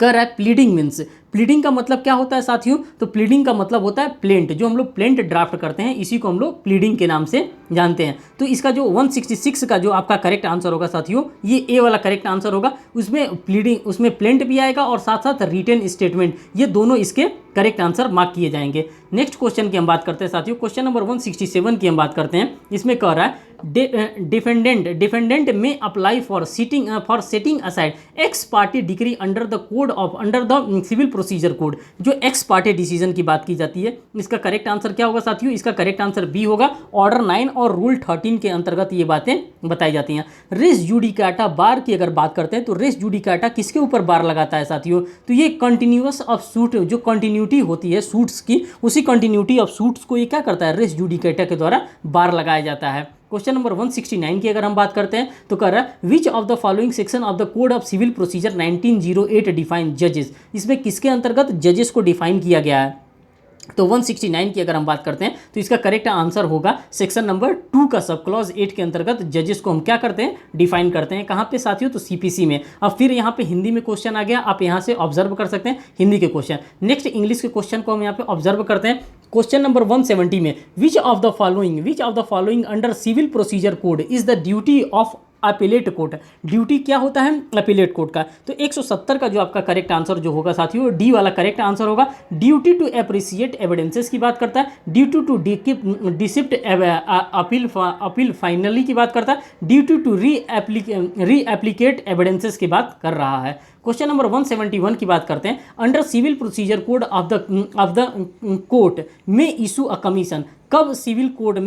कर है प्लीडिंग मीन्स। प्लीडिंग का मतलब क्या होता है साथियों? तो प्लीडिंग का मतलब होता है प्लेंट। जो हम लोग प्लेंट ड्राफ्ट करते हैं इसी को हम लोग प्लीडिंग के नाम से जानते हैं। तो इसका जो 166 का जो आपका करेक्ट आंसर होगा साथियों ये ए वाला करेक्ट आंसर होगा। उसमें प्लीडिंग, उसमें प्लेंट भी आएगा और साथ साथ रिटेन स्टेटमेंट, ये दोनों इसके करेक्ट आंसर मार्क किए जाएंगे। नेक्स्ट क्वेश्चन की हम बात करते हैं साथियों। क्वेश्चन नंबर 167 की हम बात करते हैं। इसमें कह रहा है डिफेंडेंट में apply for setting aside ex parte decree under the civil procedure code. जो एक्स पार्टी डिसीजन की बात की जाती है इसका करेक्ट आंसर क्या होगा साथियों? इसका करेक्ट आंसर बी होगा। ऑर्डर 9 और रूल 13 के अंतर्गत ये बातें बताई जाती हैं। रेस जुडिकाटा बार की अगर बात करते हैं तो रेस जुडिकाटा किसके ऊपर बार लगाता है साथियों? तो ये कंटिन्यूअस ऑफ सूट, जो कंटिन्यूटी होती है सूट्स की, उसी कंटिन्यूटी ऑफ सूट्स को ये क्या करता है? रेस जुडिकाटा के द्वारा बार लगाया जाता है। क्वेश्चन नंबर 169 की अगर हम बात करते हैं तो कह रहा है which of the following section of the code of civil procedure 1908 define जजेस। इसमें किसके अंतर्गत जजेस को डिफाइन किया गया है? तो 169 की अगर हम बात करते हैं तो इसका करेक्ट आंसर होगा सेक्शन नंबर 2 का सब क्लॉज 8 के अंतर्गत जजेस को हम क्या करते हैं? डिफाइन करते हैं। कहाँ पे साथियों? तो सीपीसी में। अब फिर यहाँ पे हिंदी में क्वेश्चन आ गया, आप यहाँ से ऑब्जर्व कर सकते हैं हिंदी के क्वेश्चन। नेक्स्ट इंग्लिश के क्वेश्चन को हम यहाँ पे ऑब्जर्व करते हैं। क्वेश्चन नंबर 170 में which of the following under civil procedure code is the duty of appellate court. Duty क्या होता है अपीलेट कोर्ट का? तो 170 का जो आपका करेक्ट आंसर जो होगा साथियों डी वाला करेक्ट आंसर होगा। ड्यूटी टू अप्रिशिएट एविडेंसेस की बात करता है। ड्यूटी टू डिसिप्ट अपील फाइनली की बात करता है। ड्यूटी टू री एप्लीकेट एविडेंसेस की बात कर रहा है। क्वेश्चन नंबर 171 की बात करते हैं। Under civil procedure code of the court में इशू अ कमीशन। कब सिविल कोड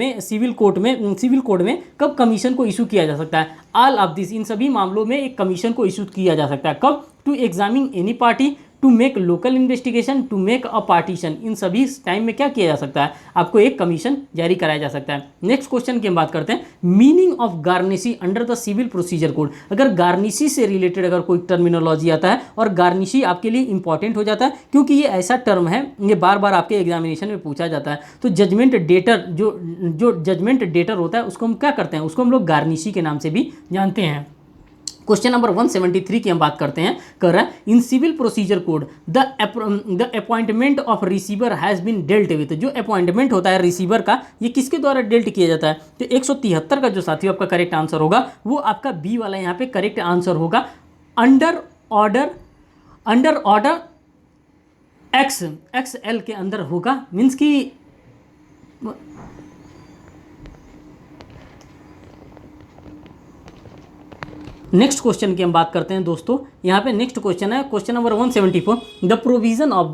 में कब कमीशन को इशू किया जा सकता है? ऑल ऑफ दिस, इन सभी मामलों में एक कमीशन को इशू किया जा सकता है। कब? To examine any party, to make local investigation, to make a partition. इन सभी टाइम में क्या किया जा सकता है? आपको एक कमीशन जारी कराया जा सकता है। नेक्स्ट क्वेश्चन की हम बात करते हैं। Meaning of garnishee under the civil procedure code. अगर गार्निशी से रिलेटेड अगर कोई टर्मिनोलॉजी आता है, और गार्निशी आपके लिए इंपॉर्टेंट हो जाता है क्योंकि ये ऐसा टर्म है, ये बार बार आपके एग्जामिनेशन में पूछा जाता है। तो जजमेंट डेटर, जो जजमेंट डेटर होता है उसको हम क्या करते हैं? उसको हम लोग गार्निशी के नाम से भी जानते हैं। क्वेश्चन नंबर 173 की हम बात करते हैं। कर रहा है in civil procedure code the appointment of receiver has been dealt with. जो अपॉइंटमेंट होता है रिसीवर का, ये किसके द्वारा डेल्ट किया जाता है? तो 173 का जो साथियों आपका करेक्ट आंसर होगा वो आपका बी वाला यहाँ पे करेक्ट आंसर होगा। अंडर ऑर्डर XL के अंदर होगा। मीन्स कि नेक्स्ट क्वेश्चन की हम बात करते हैं दोस्तों। यहाँ पे नेक्स्ट क्वेश्चन है question number 174। The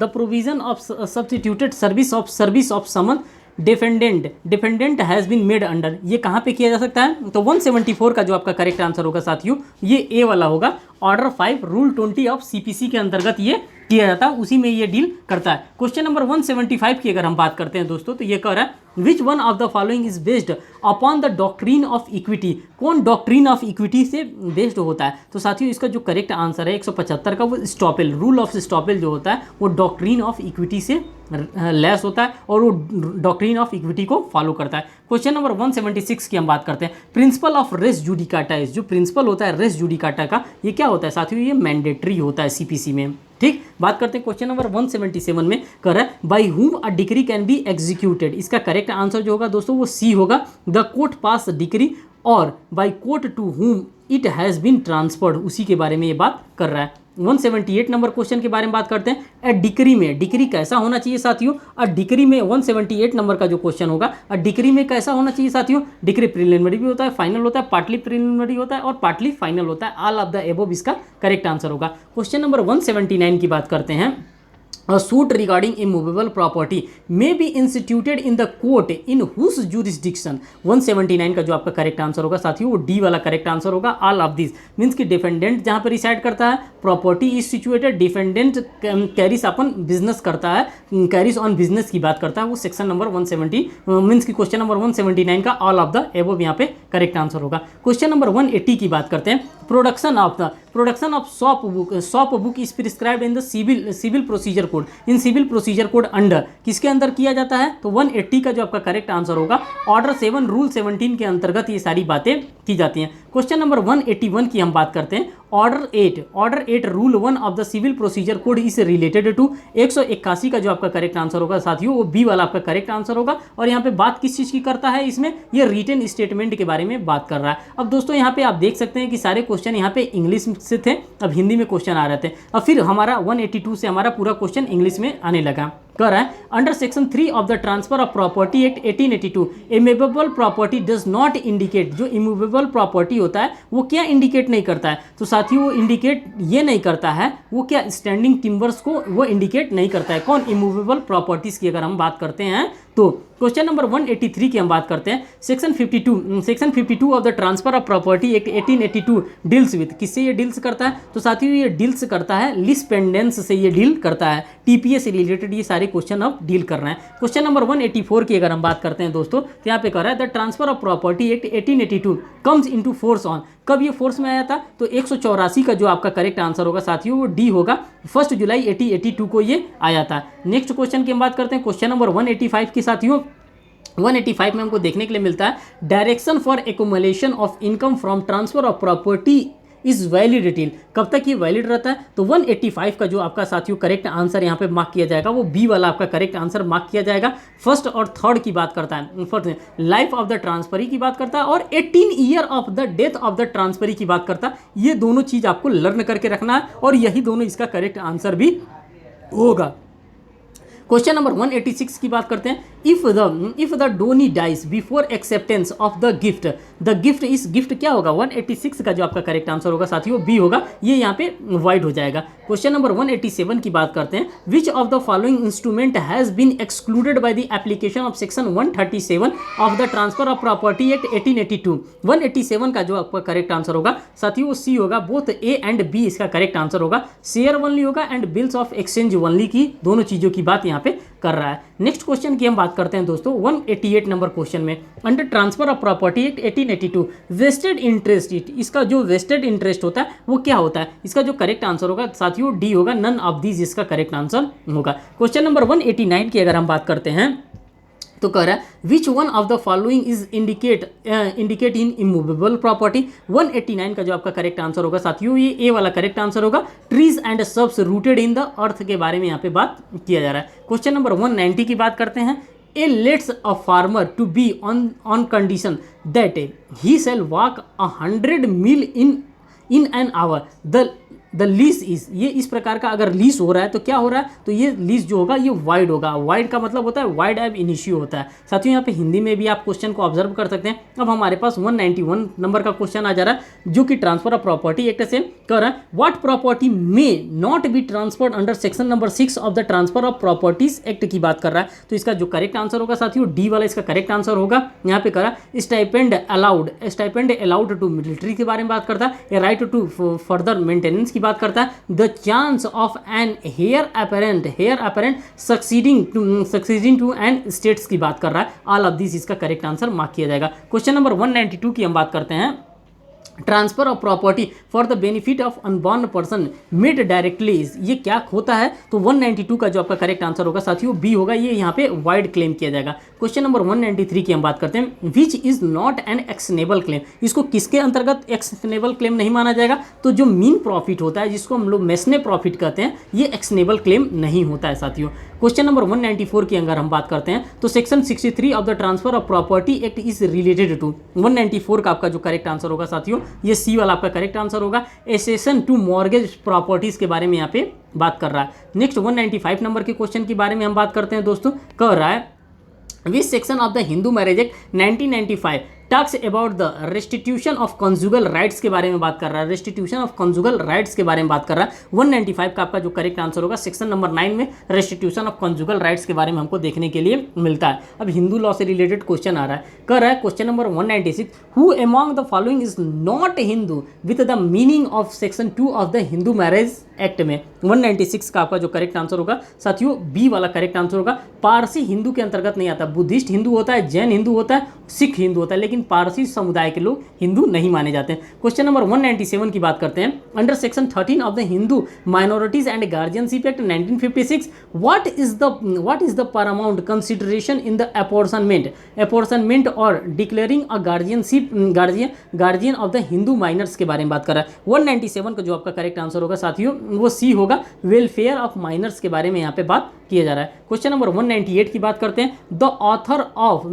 provision of substituted service of summon defendant has been made under, ये कहाँ पे किया जा सकता है? तो 174 का जो आपका करेक्ट आंसर होगा साथियों ये ए वाला होगा। ऑर्डर 5 रूल 20 ऑफ सीपीसी के अंतर्गत ये किया जाता है, उसी में ये डील करता है। क्वेश्चन नंबर 175 की अगर हम बात करते हैं दोस्तों तो ये कह रहा है which one of the following is based upon the doctrine of equity, कौन डॉक्ट्रीन ऑफ इक्विटी से बेस्ड होता है? तो साथियों इसका जो करेक्ट आंसर है 175 का वो स्टॉपेल, रूल ऑफ स्टॉपेल जो होता है वो डॉक्ट्रीन ऑफ इक्विटी से लेस होता है और वो डॉक्ट्रीन ऑफ इक्विटी को फॉलो करता है। क्वेश्चन नंबर 176 की हम बात करते हैं principle of res judicata is, जो प्रिंसिपल होता है रेस जुडिकाटा का ये क्या होता है साथियों? ये मैंडेटरी होता है सीपीसी में। ठीक, बात करते हैं क्वेश्चन नंबर 177 में कर रहा है by whom a decree can be executed, इसका करेक्ट आंसर जो होगा दोस्तों वो सी होगा। द कोर्ट पास डिक्री और by court to whom it has been transferred, उसी के बारे में ये बात कर रहा है। 178 नंबर क्वेश्चन के बारे में बात करते हैं। अ डिक्री में डिक्री कैसा होना चाहिए साथियों? अ डिक्री में 178 नंबर का जो क्वेश्चन होगा अ डिक्री में कैसा होना चाहिए साथियों? डिक्री प्रीलिमिनरी भी होता है, फाइनल होता है, पार्टली प्रीलिमिनरी होता है और पार्टली फाइनल होता है। ऑल ऑफ द एबोव इसका करेक्ट आंसर होगा। क्वेश्चन नंबर 179 की बात करते हैं। A suit regarding immovable property may be instituted in the court in whose jurisdiction, 179 का जो आपका करेक्ट आंसर होगा साथियों वो डी वाला करेक्ट आंसर होगा। ऑल ऑफ दिस मीन्स कि डिफेंडेंट जहाँ पर रिसाइड करता है, property is situated, defendant carries upon business करता है, कैरीज ऑन बिजनेस की बात करता है, वो सेक्शन नंबर 170 मीन्स की क्वेश्चन नंबर 179 का ऑल ऑफ द एबोव यहाँ पे करेक्ट आंसर होगा। क्वेश्चन नंबर 180 की बात करते हैं। Production of shop book is prescribed in the civil procedure code, in civil procedure code under किसके अंदर किया जाता है? तो 180 का जो आपका करेक्ट आंसर होगा ऑर्डर 7 रूल 17 के अंतर्गत ये सारी बातें की जाती हैं। क्वेश्चन नंबर 181 की हम बात करते हैं। Order 8 rule 1 of the civil procedure code is related to, 181 का जो आपका करेक्ट आंसर होगा साथियों वो बी वाला आपका करेक्ट आंसर होगा। और यहाँ पे बात किस चीज़ की करता है? इसमें ये रिटन स्टेटमेंट के बारे में बात कर रहा है। अब दोस्तों यहाँ पे आप देख सकते हैं कि सारे क्वेश्चन यहाँ पे इंग्लिश से थे, अब हिंदी में क्वेश्चन आ रहे थे, अब फिर हमारा 182 से हमारा पूरा क्वेश्चन इंग्लिश में आने लगा। कह रहा है under section 3 of the transfer of property act 1882 immovable property does not indicate, जो इमूवेबल प्रॉपर्टी होता है वो क्या इंडिकेट नहीं करता है? तो साथियों वो इंडिकेट ये नहीं करता है, वो क्या स्टैंडिंग टिम्बर्स को वो इंडिकेट नहीं करता है। कौन? इमूवेबल प्रॉपर्टीज की अगर हम बात करते हैं तो क्वेश्चन नंबर 183 की हम बात करते हैं। Section 52 of the transfer of property act 1882 deals with, किससे ये डील्स करता है? तो साथियों ये डील्स करता है लीज पेंडेंस से, ये डील करता है, टीपीएस से रिलेटेड ये सारे क्वेश्चन अब डील कर रहे हैं। क्वेश्चन नंबर 184 की अगर हम बात करते हैं दोस्तों तो यहाँ पे कह रहा है the transfer of property act 1882 comes into force on, कब ये फोर्स में आया था? तो 184 का जो आपका करेक्ट आंसर होगा साथियों वो डी होगा। 1 जुलाई 1882 को ये आया था। नेक्स्ट क्वेश्चन की हम बात करते हैं। क्वेश्चन नंबर 185 की साथियों 185 में हमको देखने के लिए मिलता है direction for accumulation of income from transfer of property is valid till, कब तक ये वैलिड रहता है? तो 185 का जो आपका साथियों करेक्ट आंसर यहाँ पे मार्क किया जाएगा वो बी वाला आपका करेक्ट आंसर मार्क किया जाएगा। फर्स्ट और थर्ड की बात करता है, first life of the transferee की बात करता है और 18 year of the death of the transferee की बात करता है। ये दोनों चीज़ आपको लर्न करके रखना है और यही दोनों इसका करेक्ट आंसर भी होगा। क्वेश्चन नंबर 186 की बात करते हैं। If the donee dies before acceptance of the gift इस गिफ्ट क्या होगा? 186 का जो आपका करेक्ट आंसर होगा साथियों बी होगा, ये यहाँ पे वाइड हो जाएगा। क्वेश्चन नंबर 187 की बात करते हैं। Which of the following instrument has been excluded by the application of section 137 of the transfer of property act 1882? 187 का जो आपका करेक्ट आंसर होगा साथियों वो सी होगा। बोथ ए एंड बी इसका करेक्ट आंसर होगा। शेयर ओनली होगा and bills of exchange only की दोनों चीज़ों की बात यहाँ पे कर रहा है। नेक्स्ट क्वेश्चन की हम बात करते हैं दोस्तों 188 नंबर क्वेश्चन में। Under transfer of property act 1882 vested interest, इसका जो वेस्टेड इंटरेस्ट होता है वो क्या होता है? इसका जो करेक्ट आंसर होगा साथियों डी होगा। नन ऑफ दीज इसका करेक्ट आंसर होगा। क्वेश्चन नंबर 189 की अगर हम बात करते हैं तो कह रहा है which one of the following is indicate in immovable property? 189 का जो आपका करेक्ट आंसर होगा साथियों ये ए वाला करेक्ट आंसर होगा। Trees and subs rooted in the earth के बारे में यहाँ पे बात किया जा रहा है। क्वेश्चन नंबर 190 की बात करते हैं। A lets a farmer to B on condition that he shall walk 100 mile in an hour, the lease is, ये इस प्रकार का अगर लीज हो रहा है तो क्या हो रहा है, तो ये लीज जो होगा ये वाइड होगा। वाइड का मतलब होता है वाइड एब इनिशियो होता है। साथियों यहाँ पे हिंदी में भी आप क्वेश्चन को ऑब्जर्व कर सकते हैं। अब हमारे पास 191 नंबर का क्वेश्चन आ जा रहा है जो कि ट्रांसफर ऑफ प्रॉपर्टी एक्ट से कर रहा है। What property may not be transferred under section number 6 of the transfer of properties act की बात कर रहा है। तो इसका जो करेक्ट आंसर होगा साथियों डी वाला इसका करेक्ट आंसर होगा। यहाँ पे करा स्टाइपेंड अलाउड टू मिलिट्री के बारे में बात करता है, राइट टू फर्दर मेंटेनेंस की बात करता है, the chance of an heir apparent succeeding to an estates की बात कर रहा है। ऑल ऑफ दिस इसका करेक्ट आंसर मार्क किया जाएगा। क्वेश्चन नंबर 192 की हम बात करते हैं। Transfer of property for the benefit of unborn person made directly, ये क्या होता है, तो 192 का जो आपका करेक्ट आंसर होगा साथियों बी होगा, ये यहाँ पे वाइड क्लेम किया जाएगा। क्वेश्चन नंबर 193 की हम बात करते हैं। Which is not an actionable claim, इसको किसके अंतर्गत एक्शनेबल क्लेम नहीं माना जाएगा, तो जो मीन प्रॉफिट होता है जिसको हम लोग मैसने प्रॉफिट कहते हैं, ये एक्शनेबल क्लेम नहीं होता है साथियों। क्वेश्चन नंबर 194 की अगर हम बात करते हैं तो section 63 of the transfer of property act is related to, 194 का आपका जो करेक्ट आंसर होगा साथियों ये सी वाला आपका करेक्ट आंसर होगा। एसेशन टू मॉर्गेज प्रॉपर्टीज के बारे में यहाँ पे बात कर रहा है। नेक्स्ट 195 नंबर के क्वेश्चन के बारे में हम बात करते हैं दोस्तों। कह रहा है विच section of the Hindu marriage act 1995 talks about the restitution of conjugal rights के बारे में बात कर रहा है। रेस्टिट्यूशन ऑफ कंजुगल राइट्स के बारे में बात कर रहा है। 195 का आपका जो करेक्ट आंसर होगा सेक्शन नंबर 9 में रेस्टिट्यूशन ऑफ कंजुगल राइट्स के बारे में हमको देखने के लिए मिलता है। अब हिंदू लॉ से रिलेटेड क्वेश्चन आ रहा है। कर रहा है question number 196, who among the following is not Hindu with the meaning of section 2 of the Hindu marriage act में। 196 का आपका जो करेक्ट आंसर होगा साथियों बी वाला करेक्ट आंसर होगा। पारसी हिंदू के अंतर्गत नहीं आता, बुद्धिस्ट हिंदू होता है, जैन हिंदू होता है, सिख हिंदू होता है, लेकिन पारसी समुदाय के लोग हिंदू नहीं माने जाते हैं। क्वेश्चन नंबर 197 की बात करते हैं। Under section 13 of the Hindu minorities and guardianship act 1956 what is the paramount consideration in the apportionment और declaring a guardian of the Hindu minors के बारे में बात कर रहा है। 197 का जो आपका करेक्ट आंसर होगा साथियों वो सी होगा। वेलफेयर ऑफ माइनर्स के बारे में यहाँ पे बात किया जा रहा है। क्वेश्चन नंबर 198 की बात करते हैं। द ऑथर ऑफ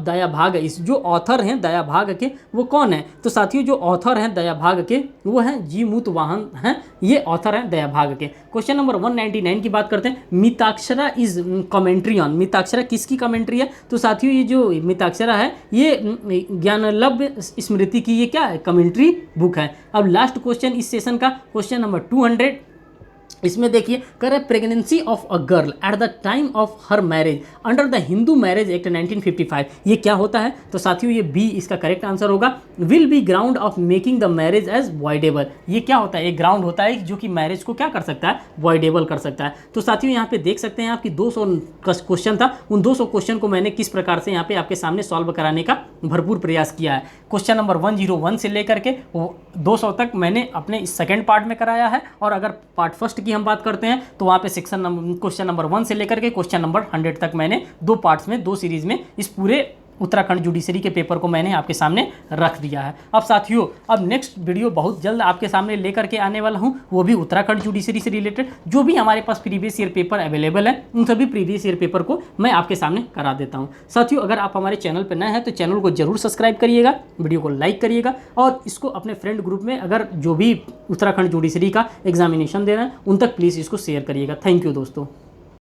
दया भाग, इस जो ऑथर हैं दया भाग के वो कौन है, तो साथियों जो ऑथर हैं दया भाग के वो हैं जी मूत वाहन हैं, ये ऑथर हैं दया भाग के। क्वेश्चन नंबर 199 की बात करते हैं। Mitakshara is commentary on, Mitakshara किसकी कमेंट्री है, तो साथियों ये जो मिताक्षरा है ये ज्ञानलब्ध स्मृति की ये क्या है कमेंट्री बुक है। अब लास्ट क्वेश्चन इस सेशन का क्वेश्चन नंबर 200, इसमें देखिए कर pregnancy of a girl at the time of her marriage under the Hindu marriage act 1955, ये क्या होता है, तो साथियों ये बी इसका करेक्ट आंसर होगा। Will be ground of making the marriage age voidable, ये क्या होता है, ये ग्राउंड होता है जो कि मैरिज को क्या कर सकता है, वॉइडेबल कर सकता है। तो साथियों यहाँ पे देख सकते हैं आपकी 200 क्वेश्चन था, उन 200 क्वेश्चन को मैंने किस प्रकार से यहाँ पे आपके सामने सॉल्व कराने का भरपूर प्रयास किया है। क्वेश्चन नंबर 101 से लेकर के 200 तक मैंने अपने इस सेकेंड पार्ट में कराया है, और अगर पार्ट फर्स्ट की हम बात करते हैं तो वहाँ पे क्वेश्चन नंबर 1 से लेकर के क्वेश्चन नंबर 100 तक मैंने 2 पार्ट्स में 2 सीरीज में इस पूरे उत्तराखंड जुडिशरी के पेपर को मैंने आपके सामने रख दिया है। अब साथियों अब नेक्स्ट वीडियो बहुत जल्द आपके सामने लेकर के आने वाला हूं, वो भी उत्तराखंड जुडिशरी से रिलेटेड। जो भी हमारे पास प्रीवियस ईयर पेपर अवेलेबल है उन सभी प्रीवियस ईयर पेपर को मैं आपके सामने करा देता हूं। साथियों अगर आप हमारे चैनल पर नए हैं तो चैनल को जरूर सब्सक्राइब करिएगा, वीडियो को लाइक करिएगा, और इसको अपने फ्रेंड ग्रुप में अगर जो भी उत्तराखंड जुडिशरी का एग्जामिनेशन दे रहे हैं उन तक प्लीज़ इसको शेयर करिएगा। थैंक यू दोस्तों।